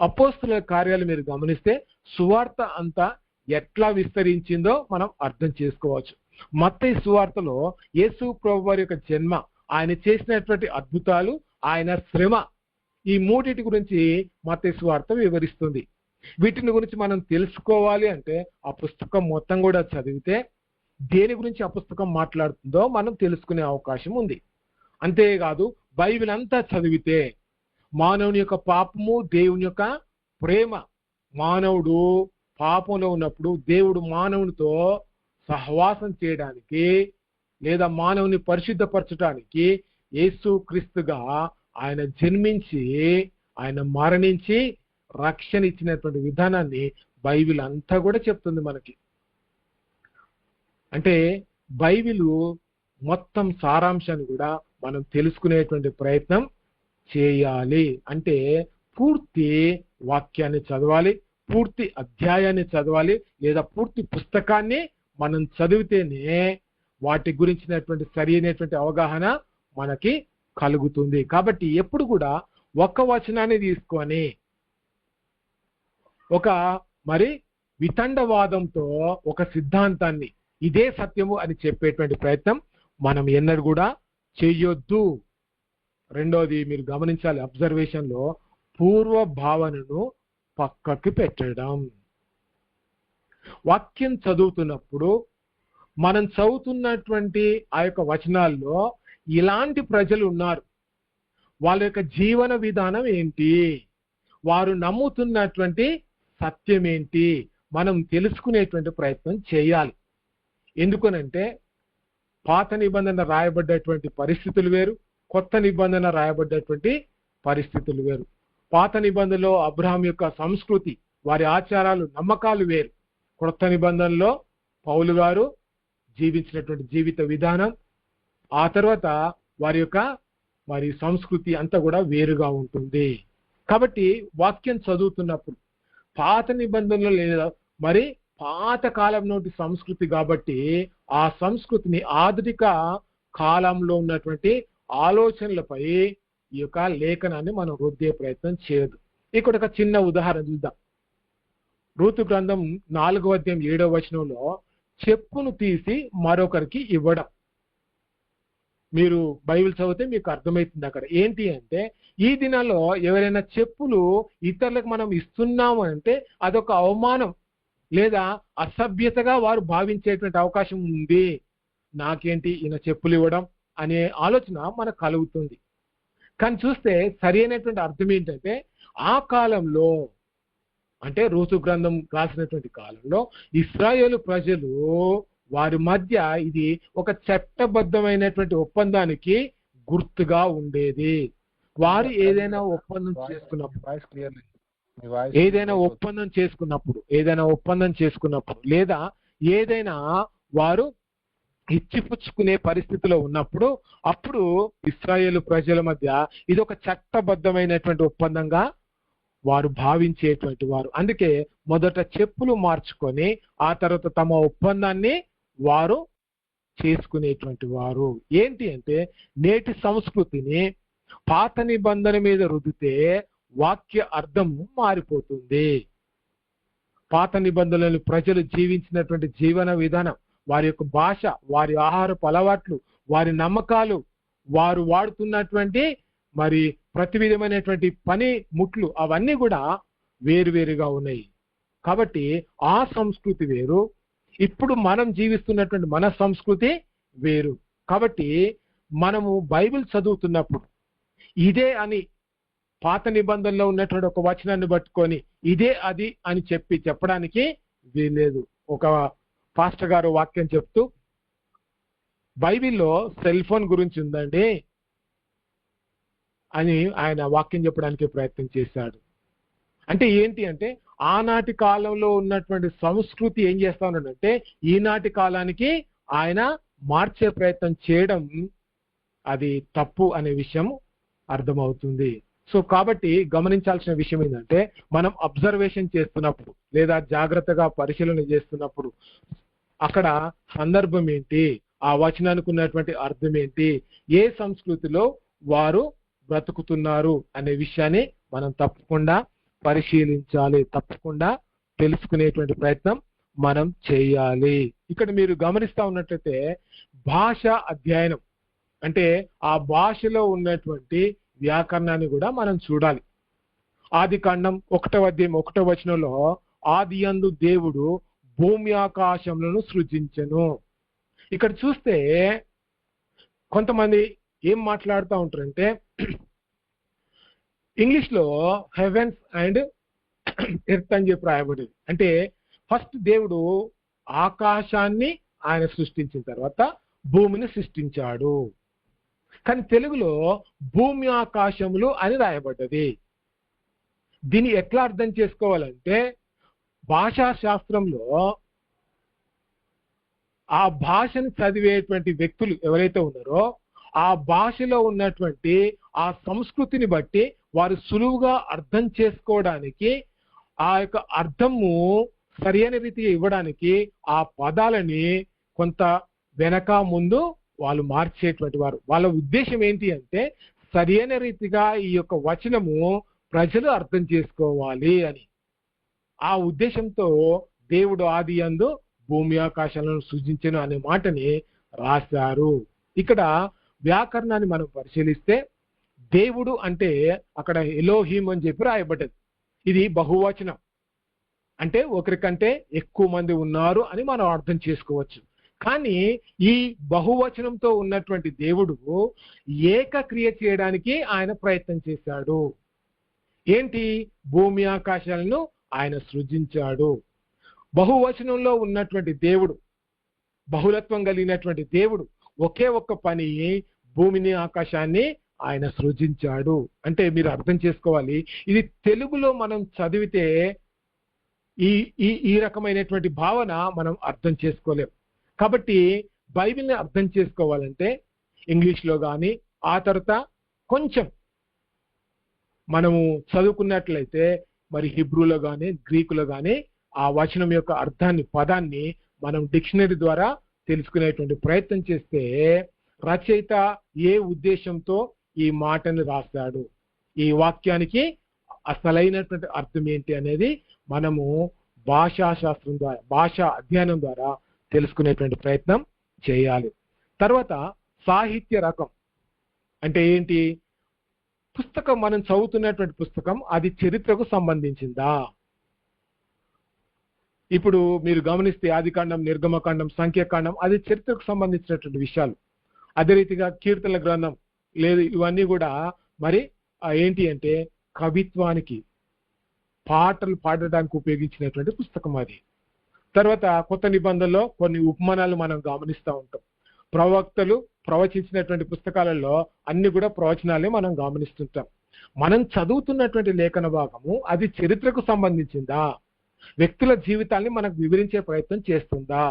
అపోస్తుల కార్యాలు మీరు గమనిస్తే సువార్త అంతా ఎట్లా విస్తరించిందో మనం అర్థం చేసుకోవచ్చు. మత్తయి సువార్తలో యేసు ప్రభువారి యొక్క జన్మ, ఆయన చేసినటువంటి అద్భుతాలు, ఆయన శ్రమ, ఈ మూడిటి గురించి మత్తయి సువార్త వివరిస్తుంది. వీటిని గురించి మనం తెలుసుకోవాలి అంటే ఆ పుస్తకం మొత్తం కూడా చదివితే దేని గురించి ఆ పుస్తకం మాట్లాడుతుందో మనం తెలుసుకునే అవకాశం ఉంది. అంతేకాదు బైబిల్ అంతా చదివితే మానవుని యొక్క పాపము, దేవుని యొక్క ప్రేమ, మానవుడు పాపంలో ఉన్నప్పుడు దేవుడు మానవునితో సహవాసం చేయడానికి లేదా మానవుని పరిశుద్ధపరచడానికి యేసు క్రీస్తుగా ఆయన జన్మించి ఆయన మరణించి రక్షణ ఇచ్చినటువంటి విధానాన్ని బైబిల్ అంతా కూడా చెప్తుంది మనకి. అంటే బైబిల్ మొత్తం సారాంశాన్ని కూడా మనం తెలుసుకునేటువంటి ప్రయత్నం చేయాలి. అంటే పూర్తి వాక్యాన్ని చదవాలి, పూర్తి అధ్యాయాన్ని చదవాలి, లేదా పూర్తి పుస్తకాన్ని మనం చదివితేనే వాటి గురించినటువంటి సరి అయినటువంటి అవగాహన మనకి కలుగుతుంది. కాబట్టి ఎప్పుడు కూడా ఒక్క వచనాన్ని తీసుకొని ఒక వితండవాదంతో ఒక సిద్ధాంతాన్ని ఇదే సత్యము అని చెప్పేటువంటి ప్రయత్నం మనం ఎన్నడూ కూడా చేయొద్దు. రెండోది మీరు గమనించాలి, అబ్జర్వేషన్ లో పూర్వ భావనను పక్కకి పెట్టడం. వాక్యం చదువుతున్నప్పుడు మనం చదువుతున్నటువంటి ఆ యొక్క వచనాల్లో ఇలాంటి ప్రజలు ఉన్నారు, వాళ్ళ యొక్క జీవన విధానం ఏంటి, వారు నమ్ముతున్నటువంటి సత్యం ఏంటి, మనం తెలుసుకునేటువంటి ప్రయత్నం చేయాలి. ఎందుకనంటే పాత నిబంధన రాయబడ్డటువంటి పరిస్థితులు వేరు, కొత్త నిబంధన రాయబడ్డటువంటి పరిస్థితులు వేరు. పాత నిబంధనలో అబ్రహాం యొక్క సంస్కృతి, వారి ఆచారాలు, నమ్మకాలు వేరు. కొత్త నిబంధనలో పౌలు గారు జీవించినటువంటి జీవిత విధానం, ఆ తర్వాత వారి సంస్కృతి అంతా కూడా వేరుగా ఉంటుంది. కాబట్టి వాక్యం చదువుతున్నప్పుడు పాత నిబంధనలో లేదా పాత కాలం నుండి సంస్కృతి కాబట్టి ఆ సంస్కృతిని ఆధునిక కాలంలో ఉన్నటువంటి ఆలోచనలపై ఈ యొక్క లేఖనాన్ని మనం రుద్దే ప్రయత్నం చేయదు. ఇక్కడ ఒక చిన్న ఉదాహరణ చూద్దాం. రూతు గ్రంథం 4వ అధ్యాయం 7వ వచనంలో చెప్పును తీసి మరొకరికి ఇవ్వడం. మీరు బైబిల్ చదివితే మీకు అర్థమవుతుంది. అక్కడ ఏంటి అంటే ఈ దినాల్లో ఎవరైనా చెప్పులు ఇతరులకు మనం ఇస్తున్నాము అంటే అదొక అవమానం లేదా అసభ్యతగా వారు భావించేటువంటి అవకాశం ఉంది. నాకేంటి ఈయన చెప్పులు ఇవ్వడం అనే ఆలోచన మనకు కలుగుతుంది. కానీ చూస్తే సరి అయినటువంటి అర్థం ఏంటంటే ఆ కాలంలో, అంటే రూతు గ్రంథం రాసినటువంటి కాలంలో ఇశ్రాయేలు ప్రజలు వారి మధ్య ఇది ఒక చట్టబద్ధమైనటువంటి ఒప్పందానికి గుర్తుగా ఉండేది. వారు ఏదైనా ఒప్పందం చేసుకున్నప్పుడు లేదా ఏదైనా వారు ఇచ్చిపుచ్చుకునే పరిస్థితిలో ఉన్నప్పుడు అప్పుడు ఇశ్రాయేలు ప్రజల మధ్య ఇది ఒక చట్టబద్ధమైనటువంటి ఒప్పందంగా వారు భావించేటువంటి వారు. అందుకే మొదట చెప్పులు మార్చుకొని ఆ తర్వాత తమ ఒప్పందాన్ని వారు చేసుకునేటువంటి వారు. ఏంటి అంటే నేటి సంస్కృతిని పాత నిబంధన మీద రుద్దితే వాక్య అర్థం మారిపోతుంది. పాత నిబంధనలు ప్రజలు జీవించినటువంటి జీవన విధానం, వారి యొక్క భాష, వారి ఆహారపు అలవాట్లు, వారి నమ్మకాలు, వారు వాడుతున్నటువంటి మరి ప్రతి విధమైనటువంటి పని ముట్లు అవన్నీ కూడా వేరువేరుగా ఉన్నాయి. కాబట్టి ఆ సంస్కృతి వేరు, ఇప్పుడు మనం జీవిస్తున్నటువంటి మన సంస్కృతి వేరు. కాబట్టి మనము బైబిల్ చదువుతున్నప్పుడు ఇదే అని పాత నిబంధనలో ఉన్నటువంటి ఒక వచనాన్ని పట్టుకొని ఇదే అది అని చెప్పడానికి వీల్లేదు. ఒక పాస్టర్ గారు వాక్యం చెప్తూ బైబిల్లో సెల్ ఫోన్ గురించి ఉందండి అని ఆయన వాక్యం చెప్పడానికి ప్రయత్నం చేశాడు. అంటే ఏంటి అంటే ఆనాటి కాలంలో ఉన్నటువంటి సంస్కృతి ఏం చేస్తా ఉన్నాడంటే ఈనాటి కాలానికి ఆయన మార్చే ప్రయత్నం చేయడం అది తప్పు అనే విషయం అర్థమవుతుంది. సో కాబట్టి గమనించాల్సిన విషయం ఏంటంటే మనం అబ్జర్వేషన్ చేస్తున్నప్పుడు లేదా జాగ్రత్తగా పరిశీలన చేస్తున్నప్పుడు అక్కడ సందర్భం ఏంటి, ఆ వచనానికి ఉన్నటువంటి అర్థం ఏంటి, ఏ సంస్కృతిలో వారు బ్రతుకుతున్నారు అనే విషయాన్ని మనం తప్పకుండా పరిశీలించాలి, తప్పకుండా తెలుసుకునేటువంటి ప్రయత్నం మనం చేయాలి. ఇక్కడ మీరు గమనిస్తా ఉన్నట్లయితే భాష అధ్యయనం అంటే ఆ భాషలో ఉన్నటువంటి వ్యాకరణాన్ని కూడా మనం చూడాలి. ఆదికాండం 1వ అధ్యాయం 1వ వచనంలో ఆదియందు దేవుడు భూమి ఆకాశములను సృజించెను. ఇక్కడ చూస్తే కొంతమంది ఏం మాట్లాడుతూ ఉంటారంటే ఇంగ్లీష్ లో హెవెన్స్ అండ్ ఎర్త్ అని చెప్పి రాయబడింది. అంటే ఫస్ట్ దేవుడు ఆకాశాన్ని ఆయన సృష్టించిన తర్వాత భూమిని సృష్టించాడు. కానీ తెలుగులో భూమి ఆకాశములు అని రాయబడ్డది. దీన్ని ఎట్లా అర్థం చేసుకోవాలంటే భాషా శాస్త్రంలో ఆ భాషను చదివేటువంటి వ్యక్తులు ఎవరైతే ఉన్నారో ఆ భాషలో ఉన్నటువంటి ఆ సంస్కృతిని బట్టి వారు సులువుగా అర్థం చేసుకోవడానికి ఆ యొక్క అర్థము సరైన రీతిగా ఇవ్వడానికి ఆ పదాలని కొంత వెనక ముందు వాళ్ళు మార్చేటువంటి వారు. వాళ్ళ ఉద్దేశం ఏంటి అంటే సరైన రీతిగా ఈ యొక్క వచనము ప్రజలు అర్థం చేసుకోవాలి అని. ఆ ఉద్దేశంతో దేవుడు ఆదియందు భూమి ఆకాశాలను సృజించెను అనే మాటని రాశారు. ఇక్కడ వ్యాకరణాన్ని మనం పరిశీలిస్తే దేవుడు అంటే అక్కడ ఎలోహిం అని చెప్పి రాయబడ్డది. ఇది బహువచనం, అంటే ఒకరికంటే ఎక్కువ మంది ఉన్నారు అని మనం అర్థం చేసుకోవచ్చు. కానీ ఈ బహువచనంతో ఉన్నటువంటి దేవుడు ఏకక్రియ చేయడానికి ఆయన ప్రయత్నం చేశాడు. ఏంటి? భూమి ఆకాశాలను ఆయన సృజించాడు. బహువచనంలో ఉన్నటువంటి దేవుడు, బహుళత్వం కలిగినటువంటి దేవుడు ఒకే ఒక్క పని భూమిని ఆకాశాన్ని ఆయన సృజించాడు. అంటే మీరు అర్థం చేసుకోవాలి, ఇది తెలుగులో మనం చదివితే ఈ రకమైనటువంటి భావన మనం అర్థం చేసుకోలేం. కాబట్టి బైబిల్ని అర్థం చేసుకోవాలంటే ఇంగ్లీష్లో కానీ ఆ తర్వాత కొంచెం మనము చదువుకున్నట్లయితే మరి హిబ్రూలో కానీ గ్రీకులో కానీ ఆ వచనం యొక్క అర్థాన్ని, పదాన్ని మనం డిక్షనరీ ద్వారా తెలుసుకునేటువంటి ప్రయత్నం చేస్తే రచయిత ఏ ఉద్దేశంతో ఈ మాటని రాశాడు, ఈ వాక్యానికి అసలైనటువంటి అర్థం ఏంటి అనేది మనము భాషాశాస్త్రం ద్వారా, భాషా అధ్యయనం ద్వారా తెలుసుకునేటువంటి ప్రయత్నం చేయాలి. తర్వాత సాహిత్య రకం అంటే ఏంటి? పుస్తకం, మనం చదువుతున్నటువంటి పుస్తకం అది చరిత్రకు సంబంధించిందా? ఇప్పుడు మీరు గమనిస్తే ఆదికాండం, నిర్గమకాండం, సంఖ్యాకాండం అది చరిత్రకు సంబంధించినటువంటి విషయాలు. అదే రీతిగా కీర్తనల గ్రంథం లేదు, ఇవన్నీ కూడా మరి ఏంటి అంటే కవిత్వానికి, పాటలు పాడడానికి ఉపయోగించినటువంటి పుస్తకం అది. తర్వాత కొత్త నిబంధనలో కొన్ని ఉపమానాలు మనం గమనిస్తూ ఉంటాం. ప్రవక్తలు ప్రవచించినటువంటి పుస్తకాలలో అన్ని కూడా ప్రవచనాలే మనం గమనిస్తుంటాం. మనం చదువుతున్నటువంటి లేఖన భాగము అది చరిత్రకు సంబంధించిందా? వ్యక్తుల జీవితాన్ని మనకు వివరించే ప్రయత్నం చేస్తుందా?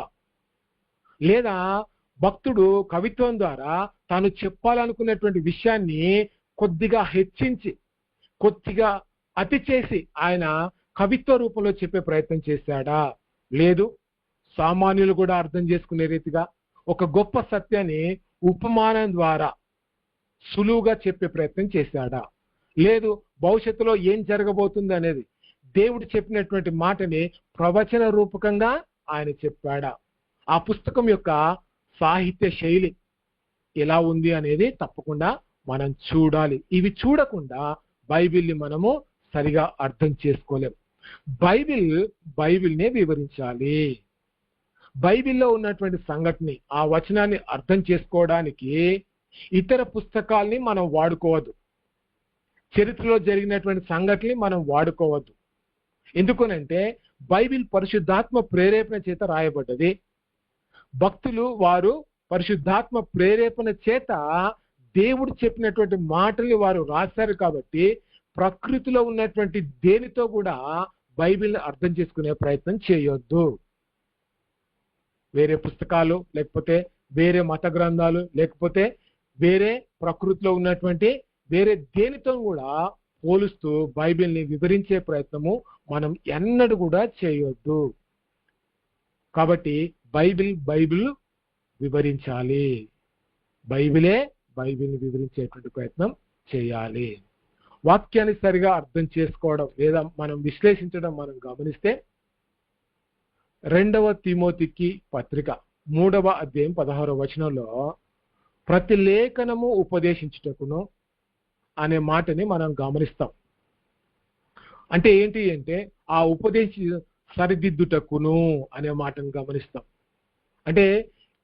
లేదా భక్తుడు కవిత్వం ద్వారా తాను చెప్పాలనుకున్నటువంటి విషయాన్ని కొద్దిగా హెచ్చించి, కొద్దిగా అతి చేసి ఆయన కవిత్వ రూపంలో చెప్పే ప్రయత్నం చేశాడా? లేదు, సామాన్యులు కూడా అర్థం చేసుకునే రీతిగా, ఒక గొప్ప సత్యాన్ని ఉపమానం ద్వారా సులువుగా చెప్పే ప్రయత్నం చేశాడా? లేదు భవిష్యత్తులో ఏం జరగబోతుంది అనేది దేవుడు చెప్పినటువంటి మాటని ప్రవచన రూపకంగా ఆయన చెప్పాడా? ఆ పుస్తకం యొక్క సాహిత్య శైలి ఎలా ఉంది అనేది తప్పకుండా మనం చూడాలి. ఇవి చూడకుండా బైబిల్ని మనము సరిగా అర్థం చేసుకోలేం. బైబిల్నే వివరించాలి. బైబిల్లో ఉన్నటువంటి సంఘటనని, ఆ వచనాన్ని అర్థం చేసుకోవడానికి ఇతర పుస్తకాల్ని మనం వాడుకోవద్దు. చరిత్రలో జరిగినటువంటి సంఘటనని మనం వాడుకోవద్దు. ఎందుకనంటే బైబిల్ పరిశుద్ధాత్మ ప్రేరేపణ చేత రాయబడ్డది. భక్తులు వారు పరిశుద్ధాత్మ ప్రేరేపణ చేత దేవుడు చెప్పినటువంటి మాటల్ని వారు రాశారు కాబట్టి ప్రకృతిలో ఉన్నటువంటి దేనితో కూడా బైబిల్ని అర్థం చేసుకునే ప్రయత్నం చేయొద్దు. వేరే పుస్తకాలు, లేకపోతే వేరే మత గ్రంథాలు, లేకపోతే వేరే ప్రకృతిలో ఉన్నటువంటి వేరే దేనితో కూడా పోలుస్తూ బైబిల్ని వివరించే ప్రయత్నము మనం ఎన్నడూ కూడా చేయొద్దు. కాబట్టి బైబిల్ వివరించాలి. బైబిల్ని వివరించేటువంటి ప్రయత్నం చేయాలి. వాక్యాన్ని సరిగా అర్థం చేసుకోవడం లేదా మనం విశ్లేషించడం మనం గమనిస్తే 2వ తిమోతికి పత్రిక 3వ అధ్యాయం 16వ వచనంలో ప్రతి లేఖనము ఉపదేశించుటకును అనే మాటని మనం గమనిస్తాం. అంటే ఏంటి అంటే ఆ ఉపదేశి సరిదిద్దుటకును అనే మాటను గమనిస్తాం. అంటే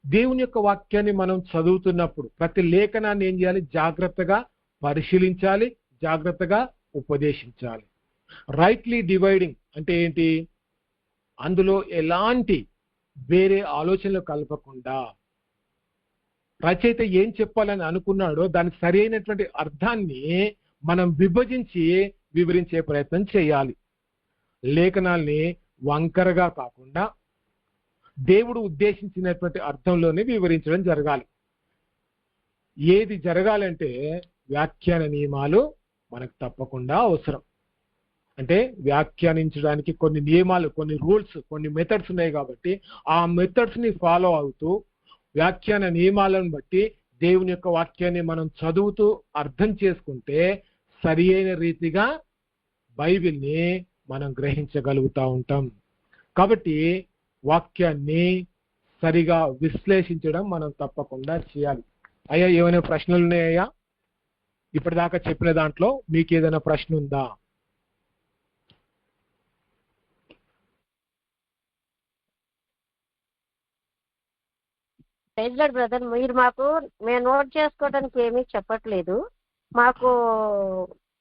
దేవుని యొక్క వాక్యాన్ని మనం చదువుతున్నప్పుడు ప్రతి లేఖనాన్ని ఏం చేయాలి? జాగ్రత్తగా పరిశీలించాలి, జాగ్రత్తగా ఉపదేశించాలి. రైట్లీ డివైడింగ్ అంటే ఏంటి? అందులో ఎలాంటి వేరే ఆలోచనలు కలపకుండా రచయిత ఏం చెప్పాలని అనుకున్నాడో దానికి సరి అయినటువంటి అర్థాన్ని మనం విభజించి వివరించే ప్రయత్నం చేయాలి. లేఖనాల్ని వంకరగా కాకుండా దేవుడు ఉద్దేశించినటువంటి అర్థంలోనే వివరించడం జరగాలి. ఏది జరగాలంటే వ్యాఖ్యాన నియమాలు మనకు తప్పకుండా అవసరం. అంటే వ్యాఖ్యానించడానికి కొన్ని నియమాలు, కొన్ని రూల్స్, కొన్ని మెథడ్స్ ఉన్నాయి కాబట్టి ఆ మెథడ్స్ ని ఫాలో అవుతూ వ్యాఖ్యాన నియమాలను బట్టి దేవుని యొక్క వాక్యాన్ని మనం చదువుతూ అర్థం చేసుకుంటే సరి అయిన రీతిగా బైబిల్ని మనం గ్రహించగలుగుతూ ఉంటాం. కాబట్టి వాక్యాన్ని సరిగా విశ్లేషించడం మనం తప్పకుండా చేయాలి. అయ్యా ఏమైనా ప్రశ్నలు ఉన్నాయా? ఇప్పటిదాకా చెప్పిన దాంట్లో మీకు ఏదైనా ప్రశ్న ఉందా? బ్రదర్, మీరు మేము నోట్ చేసుకోవడానికి ఏమీ చెప్పట్లేదు, మాకు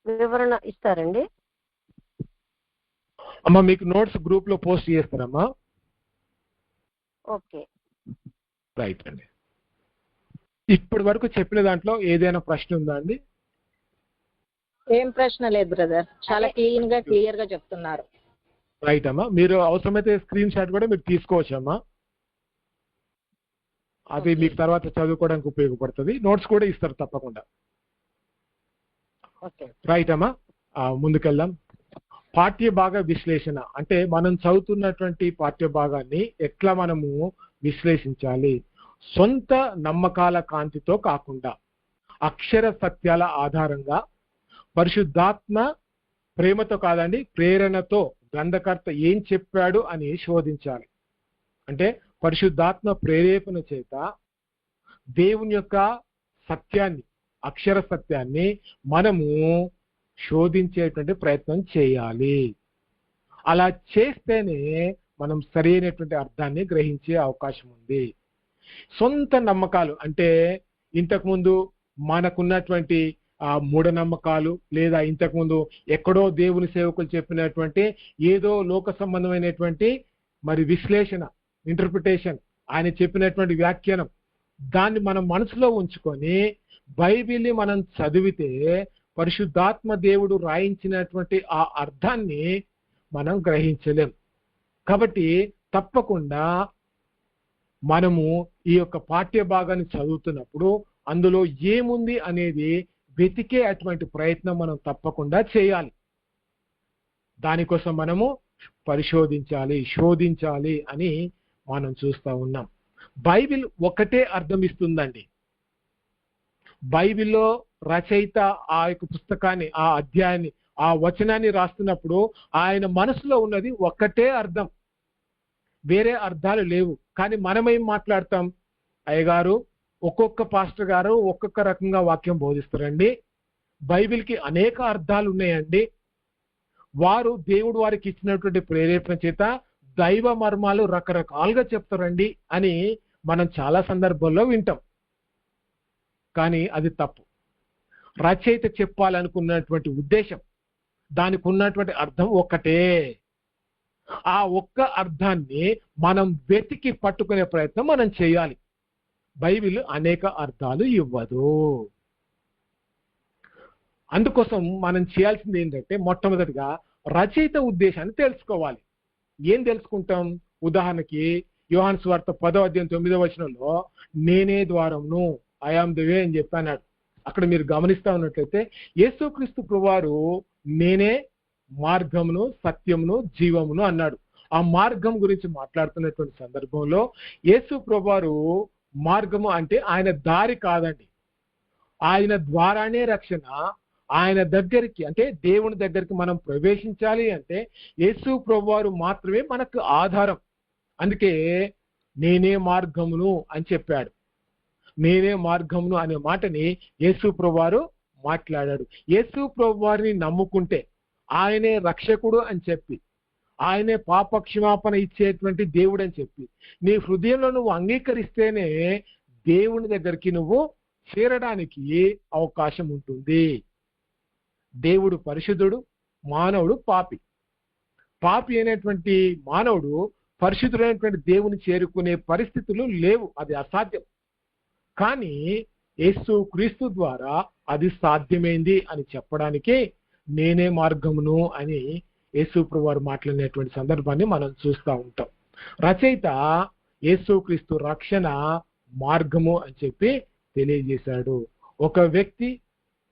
వివరణ ఇస్తారండి? అమ్మా మీకు నోట్స్ గ్రూప్ లో పోస్ట్ చేస్తారమ్మా. ఓకే, రైట్ అండి. ఇప్పటి వరకు చెప్పిన దాంట్లో ఏదైనా ప్రశ్న ఉందా అండి? ఏం ప్రశ్న లేదు బ్రదర్, చాలా క్లియర్ గా చెప్తున్నారు. రైట్ అమ్మా. మీరు అవసరమైతే స్క్రీన్ షాట్ కూడా మీరు తీసుకోవచ్చమ్మా. అది మీకు తర్వాత చదువుకోవడానికి ఉపయోగపడుతుంది. నోట్స్ కూడా ఇస్తారు తప్పకుండా. రైట్ అమ్మా, ముందుకెళ్దాం. పాఠ్య భాగ విశ్లేషణ అంటే మనం చదువుతున్నటువంటి పాఠ్య భాగాన్ని ఎట్లా మనము విశ్లేషించాలి? సొంత నమ్మకాల కాంతితో కాకుండా అక్షర సత్యాల ఆధారంగా పరిశుద్ధాత్మ ప్రేమతో కాదండి, ప్రేరణతో గ్రంథకర్త ఏం చెప్పాడు అని శోధించాలి. అంటే పరిశుద్ధాత్మ ప్రేరేపణ చేత దేవుని యొక్క సత్యాన్ని, అక్షర సత్యాన్ని మనము శోధించేటువంటి ప్రయత్నం చేయాలి. అలా చేస్తేనే మనం సరైనటువంటి అర్థాన్ని గ్రహించే అవకాశం ఉంది. సొంత నమ్మకాలు అంటే ఇంతకుముందు మనకున్నటువంటి మూఢనమ్మకాలు లేదా ఇంతకుముందు ఎక్కడో దేవుని సేవకులు చెప్పినటువంటి ఏదో లోక సంబంధమైనటువంటి మరి విశ్లేషణ, ఇంటర్ప్రిటేషన్, ఆయన చెప్పినటువంటి వ్యాఖ్యానం, దాన్ని మనం మనసులో ఉంచుకొని బైబిల్ని మనం చదివితే పరిశుద్ధాత్మ దేవుడు రాయించినటువంటి ఆ అర్థాన్ని మనం గ్రహించలేం. కాబట్టి తప్పకుండా మనము ఈ యొక్క పాఠ్య భాగాన్ని చదువుతున్నప్పుడు అందులో ఏముంది అనేది వెతికే అటువంటి ప్రయత్నం మనం తప్పకుండా చేయాలి. దానికోసం మనము పరిశోధించాలి, శోధించాలి అని మనం చూస్తూ ఉన్నాం. బైబిల్ ఒకటే అర్థం ఇస్తుందండి. బైబిల్లో రచయిత ఆ యొక్క పుస్తకాన్ని, ఆ అధ్యాయాన్ని, ఆ వచనాన్ని రాస్తున్నప్పుడు ఆయన మనసులో ఉన్నది ఒక్కటే అర్థం, వేరే అర్థాలు లేవు. కానీ మనమేం మాట్లాడతాం, అయ్యగారు ఒక్కొక్క పాస్టర్ గారు ఒక్కొక్క రకంగా వాక్యం బోధిస్తారండి, బైబిల్కి అనేక అర్థాలు ఉన్నాయండి, వారు దేవుడు వారికి ఇచ్చినటువంటి ప్రేరేపణ చేత దైవ మర్మాలు రకరకాలుగా చెప్తారండి అని మనం చాలా సందర్భాల్లో వింటాం. కానీ అది తప్పు. రచయిత చెప్పాలనుకున్నటువంటి ఉద్దేశం, దానికి ఉన్నటువంటి అర్థం ఒక్కటే. ఆ ఒక్క అర్థాన్ని మనం వెతికి పట్టుకునే ప్రయత్నం మనం చేయాలి. బైబిల్ అనేక అర్థాలు ఇవ్వదు. అందుకోసం మనం చేయాల్సింది ఏంటంటే, మొట్టమొదటిగా రచయిత ఉద్దేశాన్ని తెలుసుకోవాలి. ఏం తెలుసుకుంటాం? ఉదాహరణకి యోహాను సువార్త 10వ అధ్యాయం 9వ వచనంలో నేనే ద్వారమును, ఐ యామ్ ది వే అని చెప్పన్నాడు. అక్కడ మీరు గమనిస్తా ఉన్నట్లయితే యేసుక్రీస్తు ప్రభువారు నేనే మార్గమును, సత్యమును, జీవమును అన్నాడు. ఆ మార్గం గురించి మాట్లాడుతున్నటువంటి సందర్భంలో యేసు ప్రభువారు మార్గము అంటే ఆయన దారి కాదండి, ఆయన ద్వారానే రక్షణ. ఆయన దగ్గరికి అంటే దేవుని దగ్గరికి మనం ప్రవేశించాలి అంటే యేసు ప్రభువారు మాత్రమే మనకు ఆధారం. అందుకే నేనే మార్గమును అని చెప్పాడు. నేనే మార్గమును అనే మాటని యేసు ప్రభువారు మాట్లాడాడు. యేసు ప్రభువారిని నమ్ముకుంటే ఆయనే రక్షకుడు అని చెప్పి, ఆయనే పాప క్షమాపణ ఇచ్చేటువంటి దేవుడు అని చెప్పి నీ హృదయంలో నువ్వు అంగీకరిస్తేనే దేవుని దగ్గరికి నువ్వు చేరడానికి అవకాశం ఉంటుంది. దేవుడు పరిశుద్ధుడు, మానవుడు పాపి. పాపి అయినటువంటి మానవుడు పరిశుద్ధుడైనటువంటి దేవుని చేరుకునే పరిస్థితులు లేవు, అది అసాధ్యం. కానీ యేసు క్రీస్తు ద్వారా అది సాధ్యమైంది అని చెప్పడానికి నేనే మార్గమును అని యేసు ప్రభువారు మాట్లాడినటువంటి సందర్భాన్ని మనం చూస్తూ ఉంటాం. రచయిత యేసు క్రీస్తు రక్షణ మార్గము అని చెప్పి తెలియజేశాడు. ఒక వ్యక్తి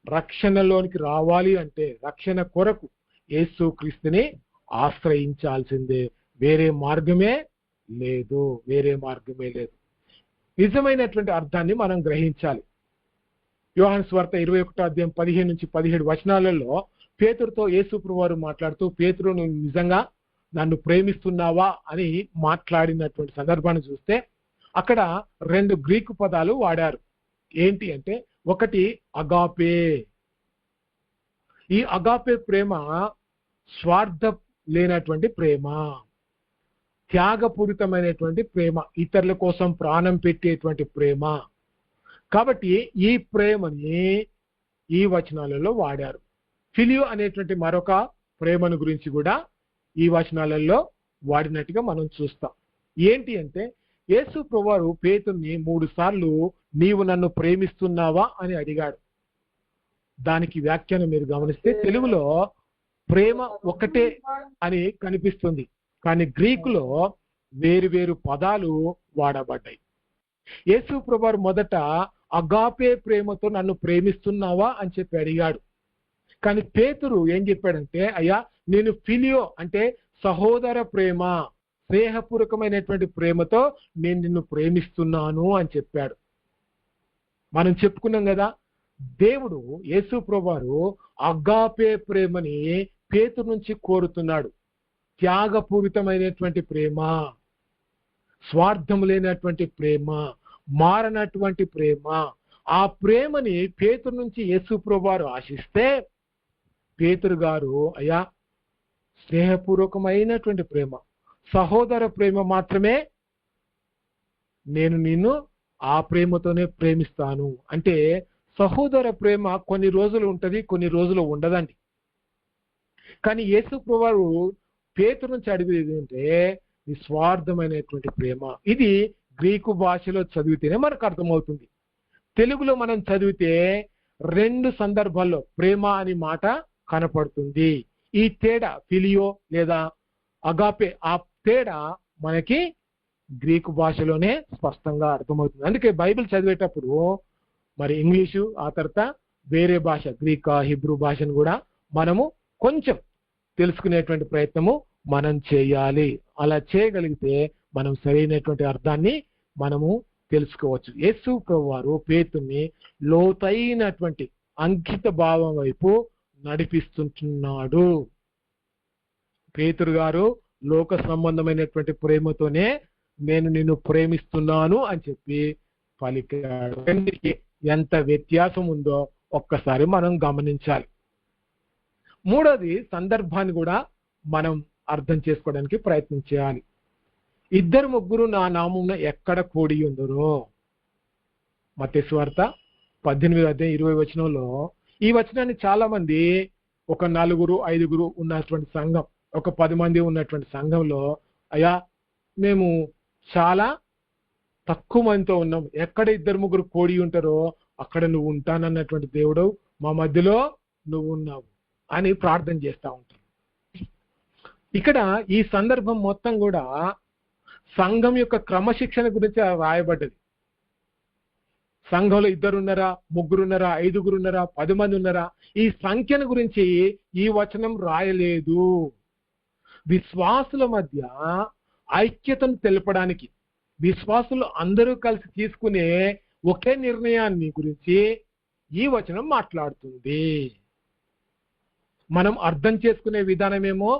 రక్షణలోనికి రావాలి అంటే రక్షణ కొరకు యేసు క్రీస్తుని ఆశ్రయించాల్సిందే, వేరే మార్గమే లేదు, వేరే మార్గమే లేదు. నిజమైనటువంటి అర్థాన్ని మనం గ్రహించాలి. యోహాను సువార్త 21వ అధ్యాయం 15 నుంచి 17 వచనాలలో పేతురుతో యేసు ప్రభువారు మాట్లాడుతూ, పేతురు నువ్వు నిజంగా నన్ను ప్రేమిస్తున్నావా అని మాట్లాడినటువంటి సందర్భాన్ని చూస్తే అక్కడ 2 గ్రీకు పదాలు వాడారు. ఏంటి అంటే, ఒకటి అగాపే. ఈ అగాపే ప్రేమ స్వార్థం లేనటువంటి ప్రేమ, త్యాగపూరితమైనటువంటి ప్రేమ, ఇతరుల కోసం ప్రాణం పెట్టేటువంటి ప్రేమ. కాబట్టి ఈ ప్రేమని ఈ వచనాలలో వాడారు. ఫిలియో అనేటువంటి మరొక ప్రేమను గురించి కూడా ఈ వచనాలలో వాడినట్టుగా మనం చూస్తాం. ఏంటి అంటే, యేసు ప్రభువారు పేతురుని 3 సార్లు నీవు నన్ను ప్రేమిస్తున్నావా అని అడిగాడు. దానికి వ్యాఖ్యానం మీరు గమనిస్తే తెలుగులో ప్రేమ ఒకటే అని కనిపిస్తుంది, కానీ గ్రీకులో వేరు వేరు పదాలు వాడబడ్డాయి. యేసు ప్రభువారు మొదట అగాపే ప్రేమతో నన్ను ప్రేమిస్తున్నావా అని చెప్పి అడిగాడు. కానీ పేతురు ఏం చెప్పాడంటే, అయ్యా నేను ఫిలియో అంటే సహోదర ప్రేమ, స్నేహపూర్వకమైనటువంటి ప్రేమతో నేను నిన్ను ప్రేమిస్తున్నాను అని చెప్పాడు. మనం చెప్పుకున్నాం కదా, దేవుడు యేసు ప్రభువారు అగాపే ప్రేమని పేతురు నుంచి కోరుతున్నాడు. త్యాగపూరితమైనటువంటి ప్రేమ, స్వార్థం లేనటువంటి ప్రేమ, మారనటువంటి ప్రేమ. ఆ ప్రేమని పేతురు నుంచి యేసు ప్రభువారు ఆశిస్తే పేతురు గారు అయ్యా స్నేహపూర్వకమైనటువంటి ప్రేమ, సహోదర ప్రేమ మాత్రమే నేను నిన్ను ఆ ప్రేమతోనే ప్రేమిస్తాను అంటే, సహోదర ప్రేమ కొన్ని రోజులు ఉంటది, కొన్ని రోజులు ఉండదండి. కానీ యేసు ప్రభువారు పేతురు నుంచి అడిగేది ఏంటంటే నిస్వార్థమైనటువంటి ప్రేమ. ఇది గ్రీకు భాషలో చదివితేనే మనకు అర్థమవుతుంది. తెలుగులో మనం చదివితే 2 సందర్భాల్లో ప్రేమ అని మాట కనపడుతుంది. ఈ తేడా ఫిలియో లేదా అగాపే, ఆ తేడా మనకి గ్రీకు భాషలోనే స్పష్టంగా అర్థమవుతుంది. అందుకే బైబిల్ చదివేటప్పుడు మరి ఇంగ్లీషు, ఆ తర్వాత వేరే భాష గ్రీక్, హిబ్రూ భాషను కూడా మనము కొంచెం తెలుసుకునేటువంటి ప్రయత్నము మనం చేయాలి. అలా చేయగలిగితే మనం సరైనటువంటి అర్థాన్ని మనము తెలుసుకోవచ్చు. యేసు ప్రభువారు పేతుర్ని లోతైనటువంటి అంకిత భావం వైపు నడిపిస్తుంటున్నాడు. పేతురు గారు లోక సంబంధమైనటువంటి ప్రేమతోనే నేను నిన్ను ప్రేమిస్తున్నాను అని చెప్పి పలికాడు. రెండిటికి ఎంత వ్యత్యాసం ఉందో ఒక్కసారి మనం గమనించాలి. మూడోది, సందర్భాన్ని కూడా మనం అర్థం చేసుకోవడానికి ప్రయత్నం చేయాలి. 2-3 నా నామమున ఎక్కడ కూడి ఉందరో, మత్తయి సువార్త 18:20 ఈ వచనాన్ని చాలా మంది ఒక 4-5 ఉన్నటువంటి సంఘం, ఒక 10 మంది ఉన్నటువంటి సంఘంలో, అయ్యా మేము చాలా తక్కువ మందితో ఉన్నాం, ఎక్కడ 2-3 కూడి ఉంటారో అక్కడ నువ్వు ఉంటానన్నటువంటి దేవుడు మా మధ్యలో నువ్వు ఉన్నావు అని ప్రార్థన చేస్తూ ఉంటారు. ఇక్కడ ఈ సందర్భం మొత్తం కూడా సంఘం యొక్క క్రమశిక్షణ గురించి రాయబడ్డది. సంఘంలో 2 ఉన్నారా, 3 ఉన్నారా, 5 ఉన్నారా, 10 మంది ఉన్నారా, ఈ సంఖ్యను గురించి ఈ వచనం రాయలేదు. విశ్వాసుల మధ్య ఐక్యతను తెలపడానికి, విశ్వాసులు అందరూ కలిసి తీసుకునే ఒకే నిర్ణయాన్ని గురించి ఈ వచనం మాట్లాడుతుంది. మనం అర్థం చేసుకునే విధానమేమో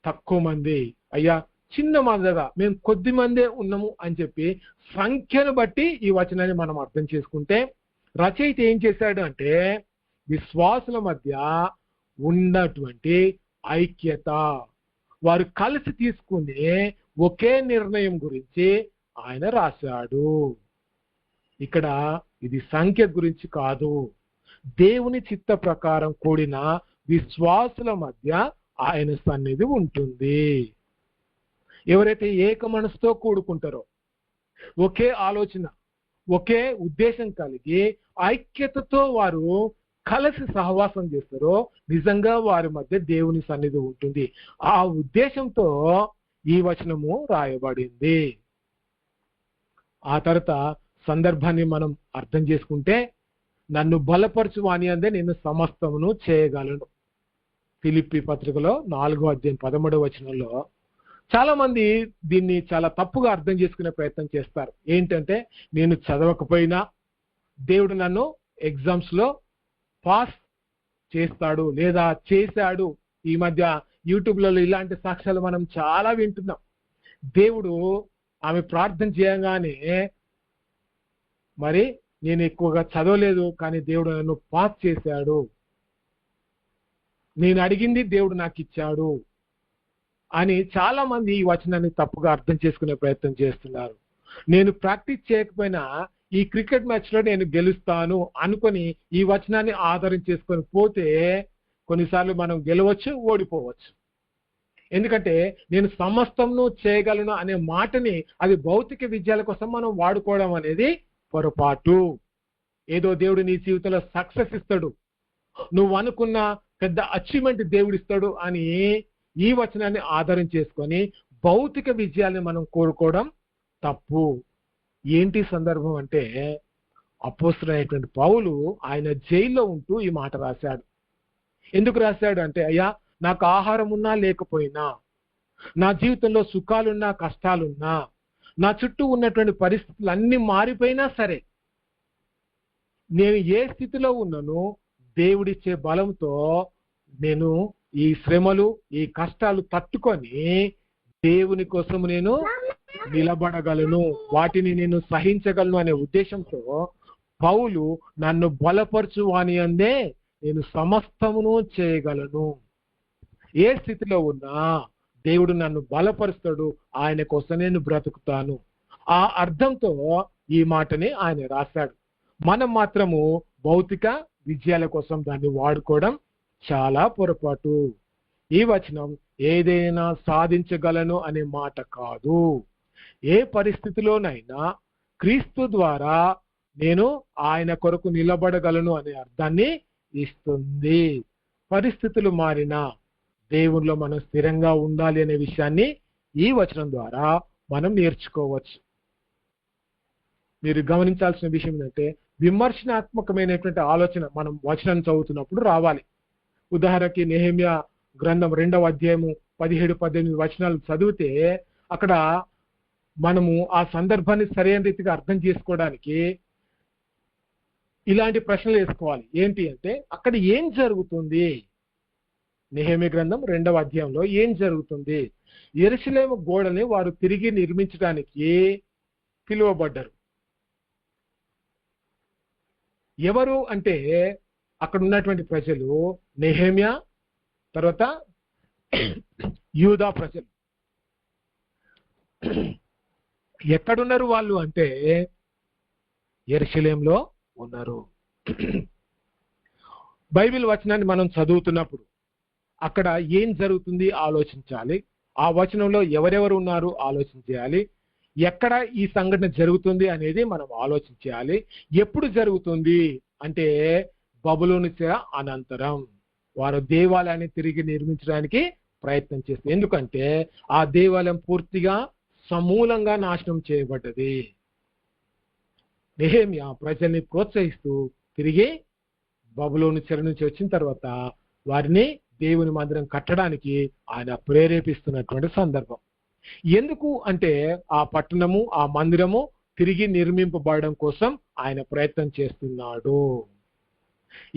తక్కువ మంది, అయ్యా చిన్న మందగా మేము కొద్ది మందే ఉన్నాము అని చెప్పి సంఖ్యను బట్టి ఈ వచనాన్ని మనం అర్థం చేసుకుంటే, రచయిత ఏం చేశాడు అంటే విశ్వాసుల మధ్య ఉన్నటువంటి ఐక్యత, వారు కలిసి తీసుకునే ఒకే నిర్ణయం గురించి ఆయన రాశాడు. ఇక్కడ ఇది సంఖ్య గురించి కాదు, దేవుని చిత్త ప్రకారం కూడిన విశ్వాసుల మధ్య ఆయన సన్నిధి ఉంటుంది. ఎవరైతే ఏక మనసుతో కూడుకుంటారో, ఒకే ఆలోచన, ఒకే ఉద్దేశం కలిగి ఐక్యతతో వారు కలిసి సహవాసం చేస్తారో నిజంగా వారి మధ్య దేవుని సన్నిధి ఉంటుంది. ఆ ఉద్దేశంతో ఈ వచనము రాయబడింది. ఆ తర్వాత సందర్భాన్ని మనం అర్థం చేసుకుంటే, నన్ను బలపరచు వాని అందే నేను సమస్తమును చేయగలను. ఫిలిప్పీ పత్రికలో 4:13 చాలా మంది దీన్ని చాలా తప్పుగా అర్థం చేసుకునే ప్రయత్నం చేస్తారు. ఏంటంటే, నేను చదవకపోయినా దేవుడు నన్ను ఎగ్జామ్స్ లో పాస్ చేస్తాడు లేదా చేశాడు. ఈ మధ్య యూట్యూబ్లలో ఇలాంటి సాక్ష్యాలు మనం చాలా వింటున్నాం. దేవుడు ఆమె ప్రార్థన చేయగానే, మరి నేను ఎక్కువగా చదవలేదు కానీ దేవుడు నన్ను పాస్ చేశాడు, నేను అడిగింది దేవుడు నాకు ఇచ్చాడు అని చాలా మంది ఈ వచనాన్ని తప్పుగా అర్థం చేసుకునే ప్రయత్నం చేస్తున్నారు. నేను ప్రాక్టీస్ చేయకపోయినా ఈ క్రికెట్ మ్యాచ్ లో నేను గెలుస్తాను అనుకొని ఈ వచనాన్ని ఆధారం చేసుకొని పోతే కొన్నిసార్లు మనం గెలవచ్చు, ఓడిపోవచ్చు. ఎందుకంటే నేను సమస్తమును చేయగలను అనే మాటని అది భౌతిక విజయాల కోసం మనం వాడుకోవడం అనేది పొరపాటు. ఏదో దేవుడు నీ జీవితంలో సక్సెస్ ఇస్తాడు, నువ్వు అనుకున్న పెద్ద అచీవ్మెంట్ దేవుడు ఇస్తాడు అని ఈ వచనాన్ని ఆధారం చేసుకొని భౌతిక విజయాన్ని మనం కోరుకోవడం తప్పు. ఏంటి సందర్భం అంటే, అపోస్తలుడైనటువంటి పౌలు ఆయన జైల్లో ఉంటూ ఈ మాట రాశాడు. ఎందుకు రాశాడు అంటే, అయ్యా నాకు ఆహారం ఉన్నా లేకపోయినా, నా జీవితంలో సుఖాలున్నా కష్టాలున్నా, నా చుట్టూ ఉన్నటువంటి పరిస్థితులు అన్ని మారిపోయినా సరే, నేను ఏ స్థితిలో ఉన్నానో దేవుడిచ్చే బలంతో నేను ఈ శ్రమలు, ఈ కష్టాలు తట్టుకొని దేవుని కోసం నేను నిలబడగలను, వాటిని నేను సహించగలను అనే ఉద్దేశంతో పౌలు నన్ను బలపరచు వాని అందే నేను సమస్తమును చేయగలను. ఏ స్థితిలో ఉన్నా దేవుడు నన్ను బలపరుస్తాడు, ఆయన కోసం నేను బ్రతుకుతాను. ఆ అర్థంతో ఈ మాటని ఆయన రాశాడు. మనం మాత్రము భౌతిక విజయాల కోసం దాన్ని వాడుకోవడం చాలా పొరపాటు. ఈ వచనం ఏదైనా సాధించగలను అనే మాట కాదు. ఏ పరిస్థితిలోనైనా క్రీస్తు ద్వారా నేను ఆయన కొరకు నిలబడగలను అనే అర్థాన్ని ఇస్తుంది. పరిస్థితులు మారినా దేవునిలో మనం స్థిరంగా ఉండాలి అనే విషయాన్ని ఈ వచనం ద్వారా మనం నేర్చుకోవచ్చు. మీరు గమనించాల్సిన విషయం ఏంటంటే, విమర్శనాత్మకమైనటువంటి ఆలోచన మనం వచనం చదువుతున్నప్పుడు రావాలి. ఉదాహరణకి నెహెమ్యా గ్రంథం 2వ అధ్యాయము 17-18 వచనాలు చదివితే అక్కడ మనము ఆ సందర్భాన్ని సరైన రీతిగా అర్థం చేసుకోవడానికి ఇలాంటి ప్రశ్నలు వేసుకోవాలి. ఏంటి అంటే అక్కడ ఏం జరుగుతుంది? నెహెమీయా గ్రంథం 2వ అధ్యాయంలో ఏం జరుగుతుంది? యెరూషలేము గోడని వారు తిరిగి నిర్మించడానికి పిలువబడ్డారు. ఎవరు అంటే అక్కడ ఉన్నటువంటి ప్రజలు నెహెమీయా, తర్వాత యూదా ప్రజలు. ఎక్కడున్నారు వాళ్ళు అంటే యెరూషలేములో ఉన్నారు. బైబిల్ వచనాన్ని మనం చదువుతున్నప్పుడు అక్కడ ఏం జరుగుతుంది ఆలోచించాలి. ఆ వచనంలో ఎవరెవరు ఉన్నారు ఆలోచించాలి. ఎక్కడ ఈ సంఘటన జరుగుతుంది అనేది మనం ఆలోచించాలి. ఎప్పుడు జరుగుతుంది అంటే బబులోను చెర అనంతరం వారు దేవాలయాన్ని తిరిగి నిర్మించడానికి ప్రయత్నం చేస్తారు. ఎందుకంటే ఆ దేవాలయం పూర్తిగా సమూలంగా నాశనం చేయబడ్డది. నెహెమీయా ప్రజల్ని ప్రోత్సహిస్తూ తిరిగి బబులోను చెర నుంచి వచ్చిన తర్వాత వారిని దేవుని మందిరం కట్టడానికి ఆయన ప్రేరేపిస్తున్నటువంటి సందర్భం. ఎందుకు అంటే ఆ పట్టణము, ఆ మందిరము తిరిగి నిర్మింపబడడం కోసం ఆయన ప్రయత్నం చేస్తున్నాడు.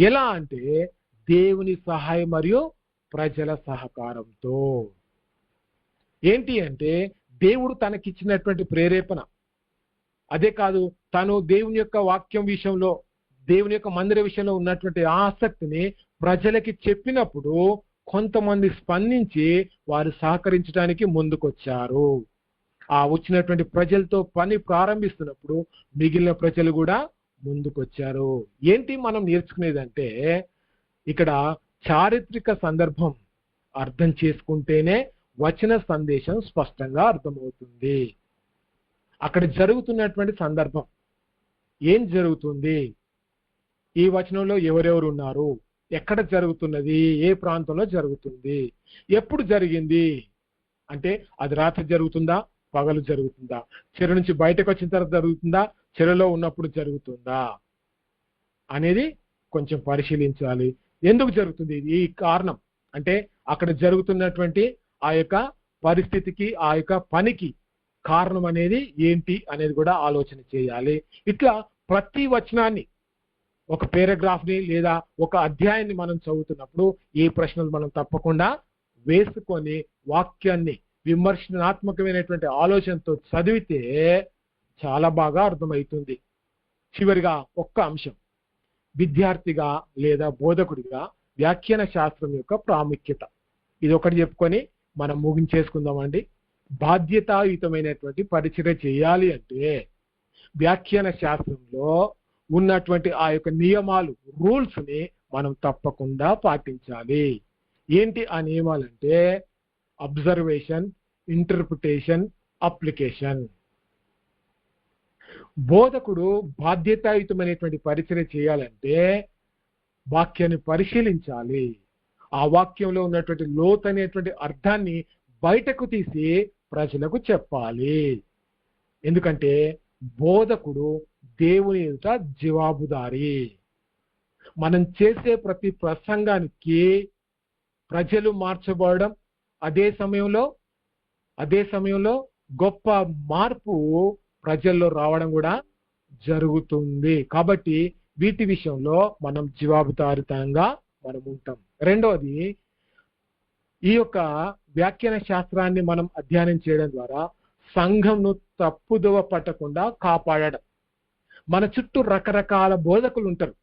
ఎలా అంటే దేవుని సహాయం మరియు ప్రజల సహకారంతో. ఏంటి అంటే దేవుడు తనకిచ్చినటువంటి ప్రేరేపణ. అదే కాదు, తను దేవుని యొక్క వాక్యం విషయంలో, దేవుని యొక్క మందిర విషయంలో ఉన్నటువంటి ఆసక్తిని ప్రజలకి చెప్పినప్పుడు కొంతమంది స్పందించి వారు సహకరించడానికి ముందుకొచ్చారు. ఆ వచ్చినటువంటి ప్రజలతో పని ప్రారంభిస్తున్నప్పుడు మిగిలిన ప్రజలు కూడా ముందుకొచ్చారు. ఏంటి మనం నేర్చుకునేదంటే ఇక్కడ చారిత్రక సందర్భం అర్థం చేసుకుంటేనే వచన సందేశం స్పష్టంగా అర్థమవుతుంది. అక్కడ జరుగుతున్నటువంటి సందర్భం ఏం జరుగుతుంది, ఈ వచనంలో ఎవరెవరు ఉన్నారు, ఎక్కడ జరుగుతున్నది, ఏ ప్రాంతంలో జరుగుతుంది, ఎప్పుడు జరిగింది అంటే అది రాత్రి జరుగుతుందా, పగలు జరుగుతుందా, చెర నుంచి బయటకు వచ్చిన తర్వాత జరుగుతుందా, చెరలో ఉన్నప్పుడు జరుగుతుందా అనేది కొంచెం పరిశీలించాలి. ఎందుకు జరుగుతుంది, ఈ కారణం అంటే అక్కడ జరుగుతున్నటువంటి ఆ యొక్క పరిస్థితికి, ఆ యొక్క పనికి కారణం అనేది ఏంటి అనేది కూడా ఆలోచన చేయాలి. ఇట్లా ప్రతి వచనాన్ని, ఒక పేరాగ్రాఫ్ ని లేదా ఒక అధ్యాయాన్ని మనం చదువుతున్నప్పుడు ఈ ప్రశ్నలు మనం తప్పకుండా వేసుకొని వాక్యాన్ని విమర్శనాత్మకమైనటువంటి ఆలోచనతో చదివితే చాలా బాగా అర్థమవుతుంది. చివరిగా ఒక్క అంశం, విద్యార్థిగా లేదా బోధకుడిగా వ్యాఖ్యాన శాస్త్రం యొక్క ప్రాముఖ్యత. ఇది ఒకటి చెప్పుకొని మనం ముగించేసుకుందామండి. బాధ్యతాయుతమైనటువంటి పరిచర్య చేయాలి అంటే వ్యాఖ్యాన శాస్త్రంలో ఉన్నటువంటి ఆ యొక్క నియమాలు, రూల్స్ ని మనం తప్పకుండా పాటించాలి. ఏంటి ఆ నియమాలంటే అబ్జర్వేషన్, ఇంటర్ప్రిటేషన్, అప్లికేషన్. బోధకుడు బాధ్యతాయుతమైనటువంటి పరిచర్య చేయాలంటే వాక్యాన్ని పరిశీలించాలి. ఆ వాక్యంలో ఉన్నటువంటి లోతైనటువంటి అర్థాన్ని బయటకు తీసి ప్రజలకు చెప్పాలి. ఎందుకంటే బోధకుడు దేవుని ఎదుట జవాబుదారి. మనం చేసే ప్రతి ప్రసంగానికి ప్రజలు మార్చబడడం, అదే సమయంలో గొప్ప మార్పు ప్రజల్లో రావడం కూడా జరుగుతుంది. కాబట్టి వీటి విషయంలో మనం జవాబుదారితంగా మనం ఉంటాం. రెండవది, ఈ యొక్క వ్యాఖ్యాన శాస్త్రాన్ని మనం అధ్యయనం చేయడం ద్వారా సంఘంను తప్పుదోవ పట్టకుండా కాపాడడం. మన చుట్టూ రకరకాల బోధకులు ఉంటారు.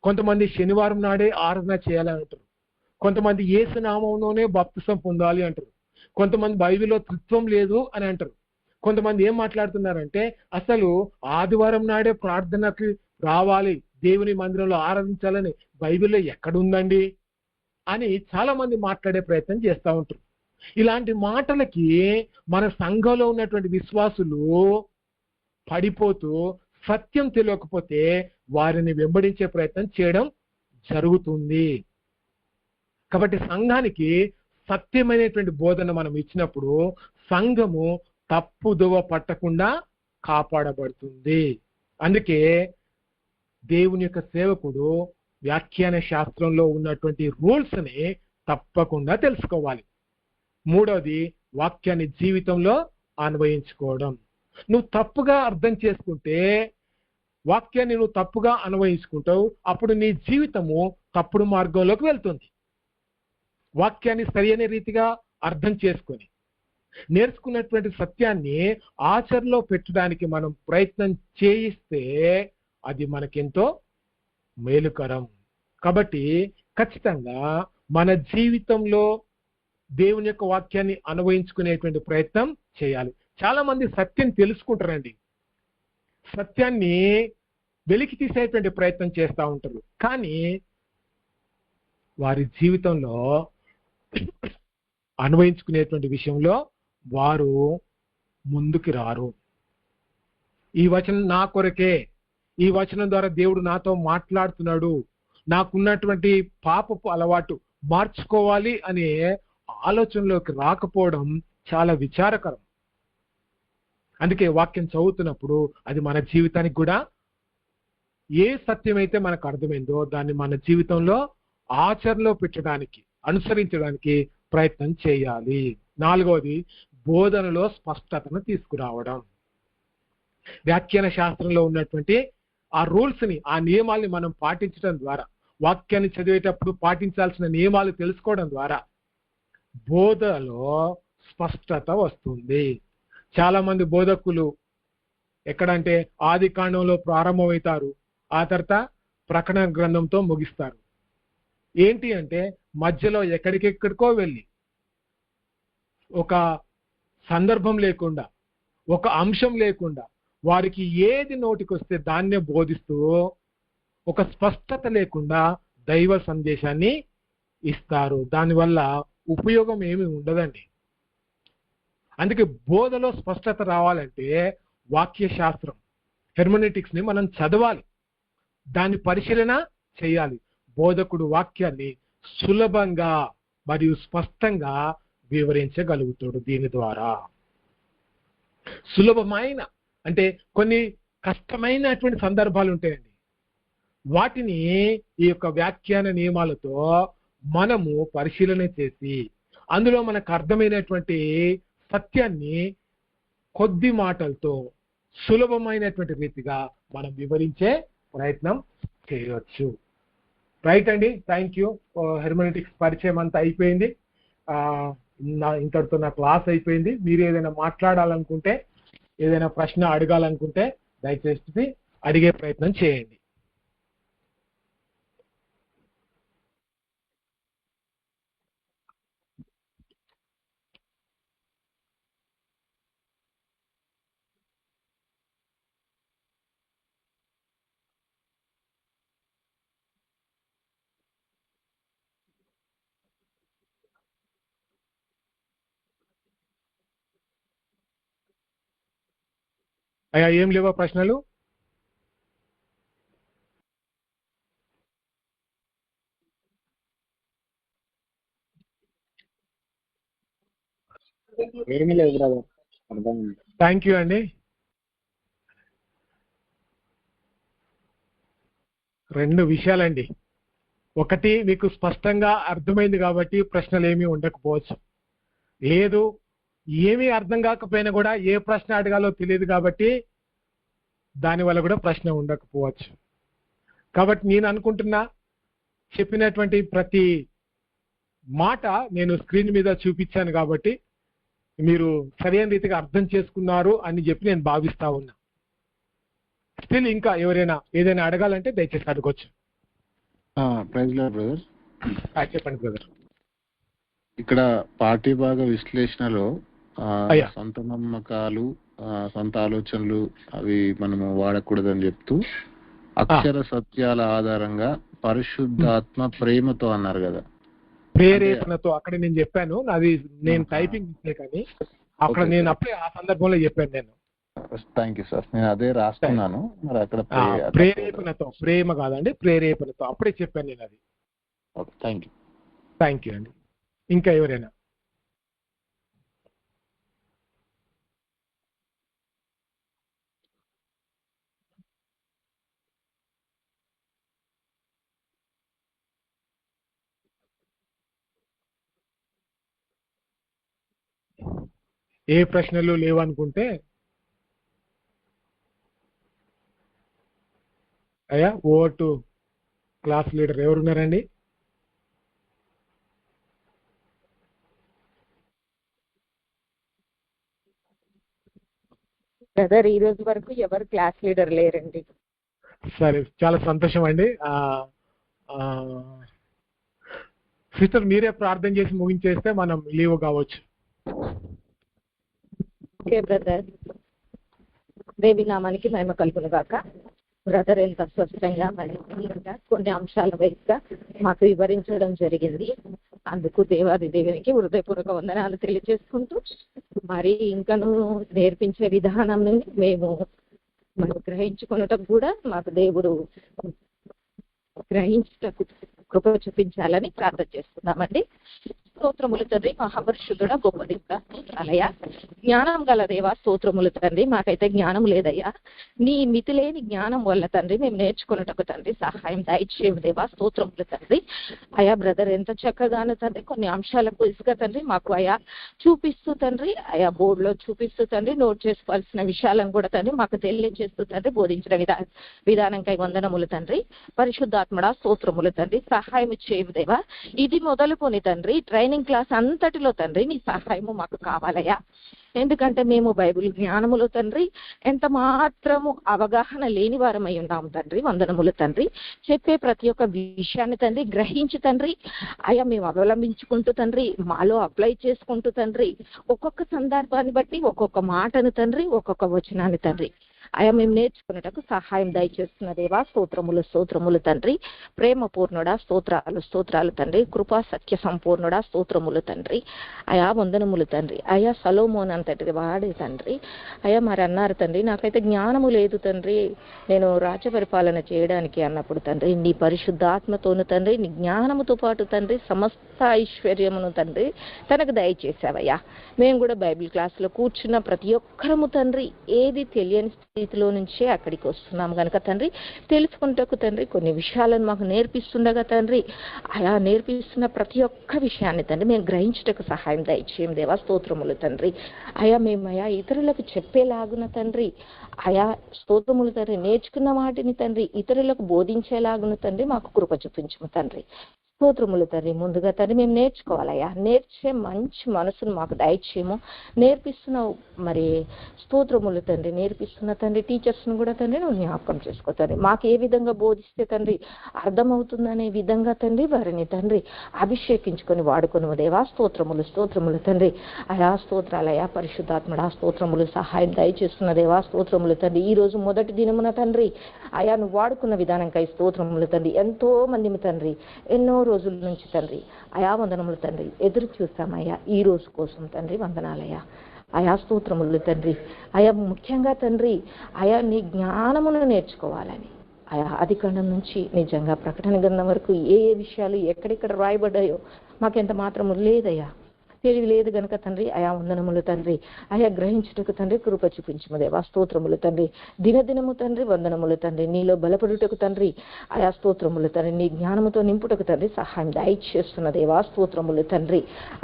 కొంతమంది శనివారం నాడే ఆరాధన చేయాలని అంటారు, కొంతమంది యేసు నామంలోనే బాప్తిసం పొందాలి అంటారు, కొంతమంది బైబిల్లో త్రిత్వం లేదు అని అంటారు, కొంతమంది ఏం మాట్లాడుతున్నారంటే అసలు ఆదివారం నాడే ప్రార్థనకి రావాలి, దేవుని మందిరంలో ఆరాధించాలని బైబిల్లో ఎక్కడుందండి అని చాలా మంది మాట్లాడే ప్రయత్నం చేస్తూ ఉంటారు. ఇలాంటి మాటలకి మన సంఘంలో ఉన్నటువంటి విశ్వాసులు పడిపోతూ సత్యం తెలియకపోతే వారిని వెంబడించే ప్రయత్నం చేయడం జరుగుతుంది. కాబట్టి సంఘానికి సత్యమైనటువంటి బోధన మనం ఇచ్చినప్పుడు సంఘము తప్పుదోవ పట్టకుండా కాపాడబడుతుంది. అందుకే దేవుని యొక్క సేవకుడు వ్యాఖ్యాన శాస్త్రంలో ఉన్నటువంటి రూల్స్ ని తప్పకుండా తెలుసుకోవాలి. మూడవది, వాక్యాన్ని జీవితంలో అన్వయించుకోవడం. నువ్వు తప్పుగా అర్థం చేసుకుంటే వాక్యాన్ని నువ్వు తప్పుగా అన్వయించుకుంటావు. అప్పుడు నీ జీవితము తప్పుడు మార్గంలోకి వెళ్తుంది. వాక్యాన్ని సరైన రీతిగా అర్థం చేసుకొని నేర్చుకున్నటువంటి సత్యాన్ని ఆచరణలో పెట్టడానికి మనం ప్రయత్నం చేయిస్తే అది మనకెంతో మేలుకరం. కాబట్టి ఖచ్చితంగా మన జీవితంలో దేవుని యొక్క వాక్యాన్ని అన్వయించుకునేటువంటి ప్రయత్నం చేయాలి. చాలా మంది సత్యం తెలుసుకుంటారండి, సత్యాన్ని వెలికి తీసేటువంటి ప్రయత్నం చేస్తూ ఉంటారు, కానీ వారి జీవితంలో అన్వయించుకునేటువంటి విషయంలో వారు ముందుకు రారు. ఈ వచనం నా కొరకే, ఈ వచనం ద్వారా దేవుడు నాతో మాట్లాడుతున్నాడు, నాకున్నటువంటి పాపపు అలవాటు మార్చుకోవాలి అనే ఆలోచనలోకి రాకపోవడం చాలా విచారకరం. అందుకే వాక్యం చదువుతున్నప్పుడు అది మన జీవితానికి కూడా ఏ సత్యం అయితే మనకు అర్థమైందో దాన్ని మన జీవితంలో ఆచరణలో పెట్టడానికి, అనుసరించడానికి ప్రయత్నం చేయాలి. 4వది, బోధనలో స్పష్టతను తీసుకురావడం. వ్యాఖ్యాన శాస్త్రంలో ఉన్నటువంటి ఆ రూల్స్ ని, ఆ నియమాల్ని మనం పాటించడం ద్వారా, వాక్యాన్ని చదివేటప్పుడు పాటించాల్సిన నియమాలు తెలుసుకోవడం ద్వారా బోధలో స్పష్టత వస్తుంది. చాలా మంది బోధకులు ఎక్కడంటే ఆది కాండంలో ప్రారంభమవుతారు, ఆ తర్వాత ప్రకటన గ్రంథంతో ముగిస్తారు. ఏంటి అంటే మధ్యలో ఎక్కడికెక్కడికో వెళ్ళి ఒక సందర్భం లేకుండా, ఒక అంశం లేకుండా వారికి ఏది నోటికొస్తే దాన్నే బోధిస్తూ ఒక స్పష్టత లేకుండా దైవ సందేశాన్ని ఇస్తారు. దానివల్ల ఉపయోగం ఏమి ఉండదండి. అందుకే బోధలో స్పష్టత రావాలంటే వాక్య శాస్త్రం, హెర్మనెటిక్స్ ని మనం చదవాలి, దాన్ని పరిశీలన చేయాలి. బోధకుడు వాక్యాన్ని సులభంగా మరియు స్పష్టంగా వివరించగలుగుతాడు. దీని ద్వారా సులభమైన అంటే కొన్ని కష్టమైనటువంటి సందర్భాలు ఉంటాయండి, వాటిని ఈ యొక్క వ్యాఖ్యాన నియమాలతో మనము పరిశీలన చేసి అందులో మనకు అర్థమైనటువంటి సత్యాన్ని కొద్ది మాటలతో సులభమైనటువంటి రీతిగా మనం వివరించే ప్రయత్నం చేయవచ్చు. రైట్ అండి, థ్యాంక్ యూ. హెర్మనెటిక్స్ పరిచయం అంతా అయిపోయింది. ఇంతటితో నా క్లాస్ అయిపోయింది. మీరు ఏదైనా మాట్లాడాలనుకుంటే, ఏదైనా ప్రశ్న అడగాలనుకుంటే దయచేసి అడిగే ప్రయత్నం చేయండి. అయ్యా, ఏం లేవా ప్రశ్నలు? ఏమీ లేదు బ్రదర్, అర్థం. థ్యాంక్ యూ అండి. రెండు విషయాలండి. ఒకటి, మీకు స్పష్టంగా అర్థమైంది కాబట్టి ప్రశ్నలు ఏమీ ఉండకపోవచ్చు. లేదు, ఏమీ అర్థం కాకపోయినా కూడా ఏ ప్రశ్న అడగాలో తెలియదు కాబట్టి దానివల్ల కూడా ప్రశ్న ఉండకపోవచ్చు. కాబట్టి నేను అనుకుంటున్నా చెప్పినటువంటి ప్రతి మాట నేను స్క్రీన్ మీద చూపించాను కాబట్టి మీరు సరైన రీతిగా అర్థం చేసుకున్నారు అని చెప్పి నేను భావిస్తా ఉన్నా. స్టిల్ ఇంకా ఎవరైనా ఏదైనా అడగాలంటే దయచేసి అడగొచ్చు. Praise lord brother. చెప్పండి బ్రదర్. ఇక్కడ పాఠ్యభాగ విశ్లేషణలో అయ్యా. సొంత నమ్మకాలు, సొంత ఆలోచనలు అవి మనము వాడకూడదని చెప్తూ అక్షర సత్యాల ఆధారంగా పరిశుద్ధాత్మ ప్రేమతో అన్నారు కదా, ప్రేరేపణతో. అక్కడ నేను చెప్పాను, నాది నేను టైపింగ్ మిస్టేక్ అని. అక్కడ నేను అప్పుడే ఆ సందర్భంలో చెప్పాను నేను. థ్యాంక్ యూ సార్, నేను అదే రాస్తున్నాను. మరి అక్కడ ప్రేరేపణతో, ప్రేమ కాదండి, ప్రేరేపణతో అప్పుడే చెప్పాను నేను అది. Okay, thank you. Thank you అండి. ఇంకా ఎవరైనా? ఏ ప్రశ్నలు లేవనుకుంటే అయ్యా ఓవర్ టు క్లాస్ లీడర్ ఎవరున్నారండి? బ్రదర్ ఈ రోజు వరకు ఎవరు క్లాస్ లీడర్ లేరండి. సరే, చాలా సంతోషం అండి. సిస్టర్ మీరే ప్రార్థన చేసి ముగించేస్తే మనం లీవ్ కావచ్చు. ఓకే బ్రదర్, దేవి నామానికి మహిమ కలుగును గాక. బ్రదర్ ఎంత స్పష్టంగా మరియు క్లియర్గా కొన్ని అంశాల వైపుగా మాకు వివరించడం జరిగింది. అందుకు దేవాది దేవునికి హృదయపూర్వక వందనాలు తెలియజేసుకుంటూ, మరి ఇంకను నేర్పించే విధానం మేము గ్రహించుకున్నటకు కూడా మాకు దేవుడు గ్రహించటకు కృప చూపించాలని ప్రార్థన చేస్తున్నామండి. స్తోత్రములు తండ్రి, మహాపరిశుద్ధుడ, గొప్ప దేవుడా, అలయ జ్ఞానం గల దేవా, స్తోత్రములు తండ్రి. మాకైతే జ్ఞానం లేదయ్యా, నీ మితిలేని జ్ఞానం వల్ల తండ్రి మేము నేర్చుకున్నటకు తండ్రి సహాయం దయచేయము దేవా, స్తోత్రములు తండ్రి. అయా బ్రదర్ ఎంత చక్కగానో తండ్రి కొన్ని అంశాలకు ఇసుక తండ్రి మాకు అయా చూపిస్తూ తండ్రి, అయా బోర్డులో చూపిస్తూ తండ్రి నోట్ చేసుకోవాల్సిన విషయాలను కూడా తండ్రి మాకు తెలియజేస్తూ తండ్రి బోధించిన విధానంకై వందనములు తండ్రి. పరిశుద్ధాత్మడా, స్తోత్రములు తండ్రి, సహాయం చేయము దేవా. ఇది మొదలుకొని తండ్రి ట్రైనింగ్ క్లాస్ అంతటిలో తండ్రి నీ సహాయము మాకు కావాలయ్యా. ఎందుకంటే మేము బైబిల్ జ్ఞానములు తండ్రి ఎంత మాత్రము అవగాహన లేని వారమై ఉన్నాము తండ్రి. వందనములు తండ్రి. చెప్పే ప్రతి ఒక్క విషయాన్ని తండ్రి గ్రహించి తండ్రి అయా మేము అవలంబించుకుంటూ తండ్రి మాలో అప్లై చేసుకుంటూ తండ్రి ఒక్కొక్క సందర్భాన్ని బట్టి ఒక్కొక్క మాటను తండ్రి ఒక్కొక్క వచనాన్ని తండ్రి అయా మేము నేర్చుకున్నటకు సహాయం దయచేస్తున్న దేవా, స్తోత్రములు స్తోత్రములు తండ్రి. ప్రేమ పూర్ణుడా, స్తోత్రాలు స్తోత్రాలు తండ్రి. కృపా సత్య సంపూర్ణుడా, స్తోత్రములు తండ్రి. అయా వందనములు తండ్రి. అయా సలోమోన్ అంతటి వాడే తండ్రి. అయా మరి అన్నారు తండ్రి నాకైతే జ్ఞానము లేదు తండ్రి నేను రాజ్య పరిపాలన చేయడానికి అన్నప్పుడు తండ్రి నీ పరిశుద్ధాత్మతోను తండ్రి నీ జ్ఞానముతో పాటు తండ్రి సమస్త ఐశ్వర్యమును తండ్రి తనకు దయచేసావయ్యా. మేము కూడా బైబిల్ క్లాసులో కూర్చున్న ప్రతి ఒక్కరము తండ్రి ఏది తెలియని స్థితిలో నుంచే అక్కడికి వస్తున్నాము కనుక తండ్రి తెలుసుకుంటకు తండ్రి కొన్ని విషయాలను మాకు నేర్పిస్తుండగా తండ్రి అయా నేర్పిస్తున్న ప్రతి ఒక్క విషయాన్ని తండ్రి మేము గ్రహించటకు సహాయం దయచేయం దేవా, స్తోత్రములు తండ్రి. అయా మేము అయా ఇతరులకు చెప్పేలాగున తండ్రి అయా స్తోత్రములు తండ్రి నేర్చుకున్న వాటిని తండ్రి ఇతరులకు బోధించేలాగున తండ్రి మాకు కృప చూపించము తండ్రి. స్తోత్రములు తండ్రి. ముందుగా తండ్రి మేము నేర్చుకోవాలయ్యా, నేర్చే మంచి మనసును మాకు దయచేయము. నేర్పిస్తున్న మరి స్తోత్రములు తండ్రి నేర్పిస్తున్న తండ్రి టీచర్స్ను కూడా తండ్రి నువ్వు జ్ఞాపకం చేసుకో తండ్రి. మాకు ఏ విధంగా బోధిస్తే తండ్రి అర్థమవుతుందనే విధంగా తండ్రి వారిని తండ్రి అభిషేకించుకొని వాడుకొని దేవా, స్తోత్రములు స్తోత్రములు తండ్రి. అయా స్తోత్రాలయా పరిశుద్ధాత్మడా, స్తోత్రములు సహాయం దయచేస్తున్న దేవా, స్తోత్రములు తండ్రి. ఈ రోజు మొదటి దినమున తండ్రి అయా నువ్వు వాడుకున్న విధానంకై స్తోత్రములు తండ్రి. ఎంతో మంది తండ్రి ఎన్నో రోజుల నుంచి తండ్రి అయా వందనములు తండ్రి ఎదురు చూస్తామయ్యా ఈ రోజు కోసం తండ్రి వందనాలయ్యా. అయా స్తోత్రములు తండ్రి. అయా ముఖ్యంగా తండ్రి అయా నీ జ్ఞానమును నేర్చుకోవాలని అయా ఆదికాండం నుంచి నిజంగా ప్రకటన గ్రంథం వరకు ఏ ఏ విషయాలు ఎక్కడెక్కడ రాయబడ్డాయో మాకెంత మాత్రము లేదయ్యా, తెలివి లేదు గనుక తండ్రి అయా వందనములు తండ్రి అయా గ్రహించుటకు తండ్రి కృప చూపించము దేవా, స్తోత్రములు తండ్రి. దినదినము తండ్రి వందనములు తండ్రి నీలో బలపడుటకు తండ్రి అయా స్తోత్రములు తండ్రి నీ జ్ఞానముతో నింపుటకు తండ్రి సహాయం దయచేస్తున్న దేవా, స్తోత్రములు తండ్రి.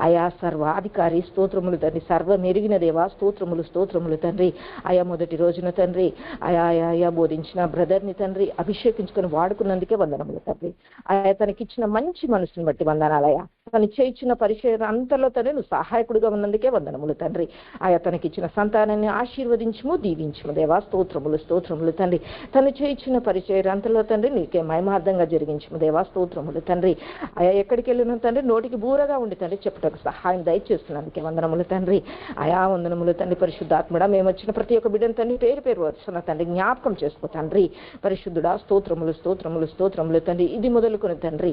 అయా సర్వాధికారి స్తోత్రములు తండ్రి, సర్వమెరిగిన దేవా, స్తోత్రములు స్తోత్రములు తండ్రి. అయా మొదటి రోజున తండ్రి అయా అయా బోధించిన బ్రదర్ని తండ్రి అభిషేకించుకొని వాడుకున్నందుకే వందనములు తండ్రి. అయా తనకిచ్చిన మంచి మనసుని బట్టి వందనాలయా. తను చేయించిన పరిచయం అంతలో తండ్రి నువ్వు సహాయకుడిగా ఉన్నందుకే వందనములు తండ్రి. ఆయా తనకిచ్చిన సంతానాన్ని ఆశీర్వదించము దీవించము దేవా, స్తోత్రములు స్తోత్రములు తండ్రి. తను చేయించిన పరిచయం అంతలో తండ్రి నీకే మహిమార్థంగా జరిగించము దేవా, స్తోత్రములు తండ్రి. ఆయా ఎక్కడికి వెళ్ళిన తండ్రి నోటికి బూరగా ఉండి తండ్రి చెప్పుటకు సహాయం దయచేస్తున్నందుకే వందనములు తండ్రి. ఆయా వందనములు తండ్రి. పరిశుద్ధాత్ముడా మేము వచ్చిన ప్రతి ఒక్క బిడ్డను తండ్రి పేరు పేరు వస్తున్న తండ్రి జ్ఞాపకం చేసుకో తండ్రి. పరిశుద్ధుడా స్తోత్రములు స్తోత్రములు స్తోత్రములు తండ్రి. ఇది మొదలుకొని తండ్రి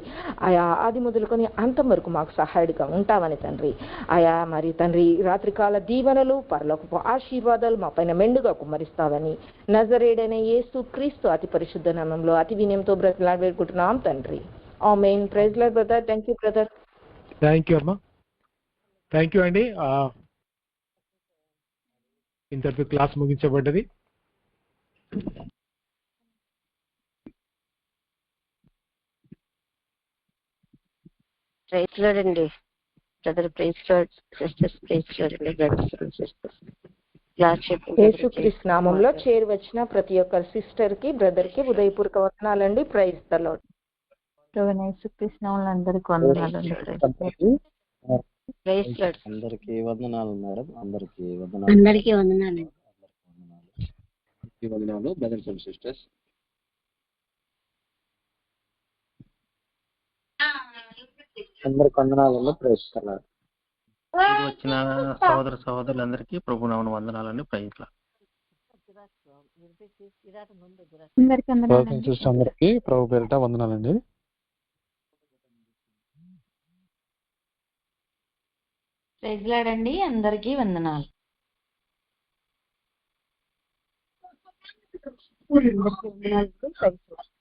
ఆయా ఆది మొదలుకొని అంతం వరకు మాకు సహాయుడిగా ఉంటామని తండ్రి ఆయా మరి తండ్రి రాత్రికాల దీవెనలు పరలోకపు ఆశీర్వాదాలు మా పైన మెండుగా కుమ్మరిస్తావని నజరేడైన యేసు క్రీస్తు అతి పరిశుద్ధ నామములో అతి వినయంతో బ్రతిలాడి వేడుకుంటున్నాం తండ్రి. Amen. Praise lord brother. Thank you brother. Thank you అమ్మా, థ్యాంక్ యూ అండి. ఇంతటితో క్లాస్ ముగించబడ్డది. ప్రైజ్ లార్డ్ అండి. Brother praise Lord, sisters praise Lord, brothers and sisters. యేసుక్రీస్తు నామంలో చేరి వచ్చిన ప్రతి ఒక్క సిస్టర్ కి బ్రదర్ కి ఉదయపూర్వక వందనాలండి. Praise the lord. యేసుక్రీస్తు నామములో అందరికీ వందనాలండి. Praise lord. అందరికీ వందనాలు మేడం. అందరికీ వందనాలు. అందరికీ వందనాలండి. వందనాలు బ్రదర్స్ అండ్ సిస్టర్స్. అందరికి వందనాలను ప్రేమిస్తున్నారు. వచ్చిన సహోదర సహోదరులందరికీ ప్రభు నామమున వందనాలండి. Praise lord. అందరికీ ప్రభు పేరిట వందనాలండి. ప్రైజ్ లార్డ్ అండి. అందరికీ వందనాలు. Praise lord.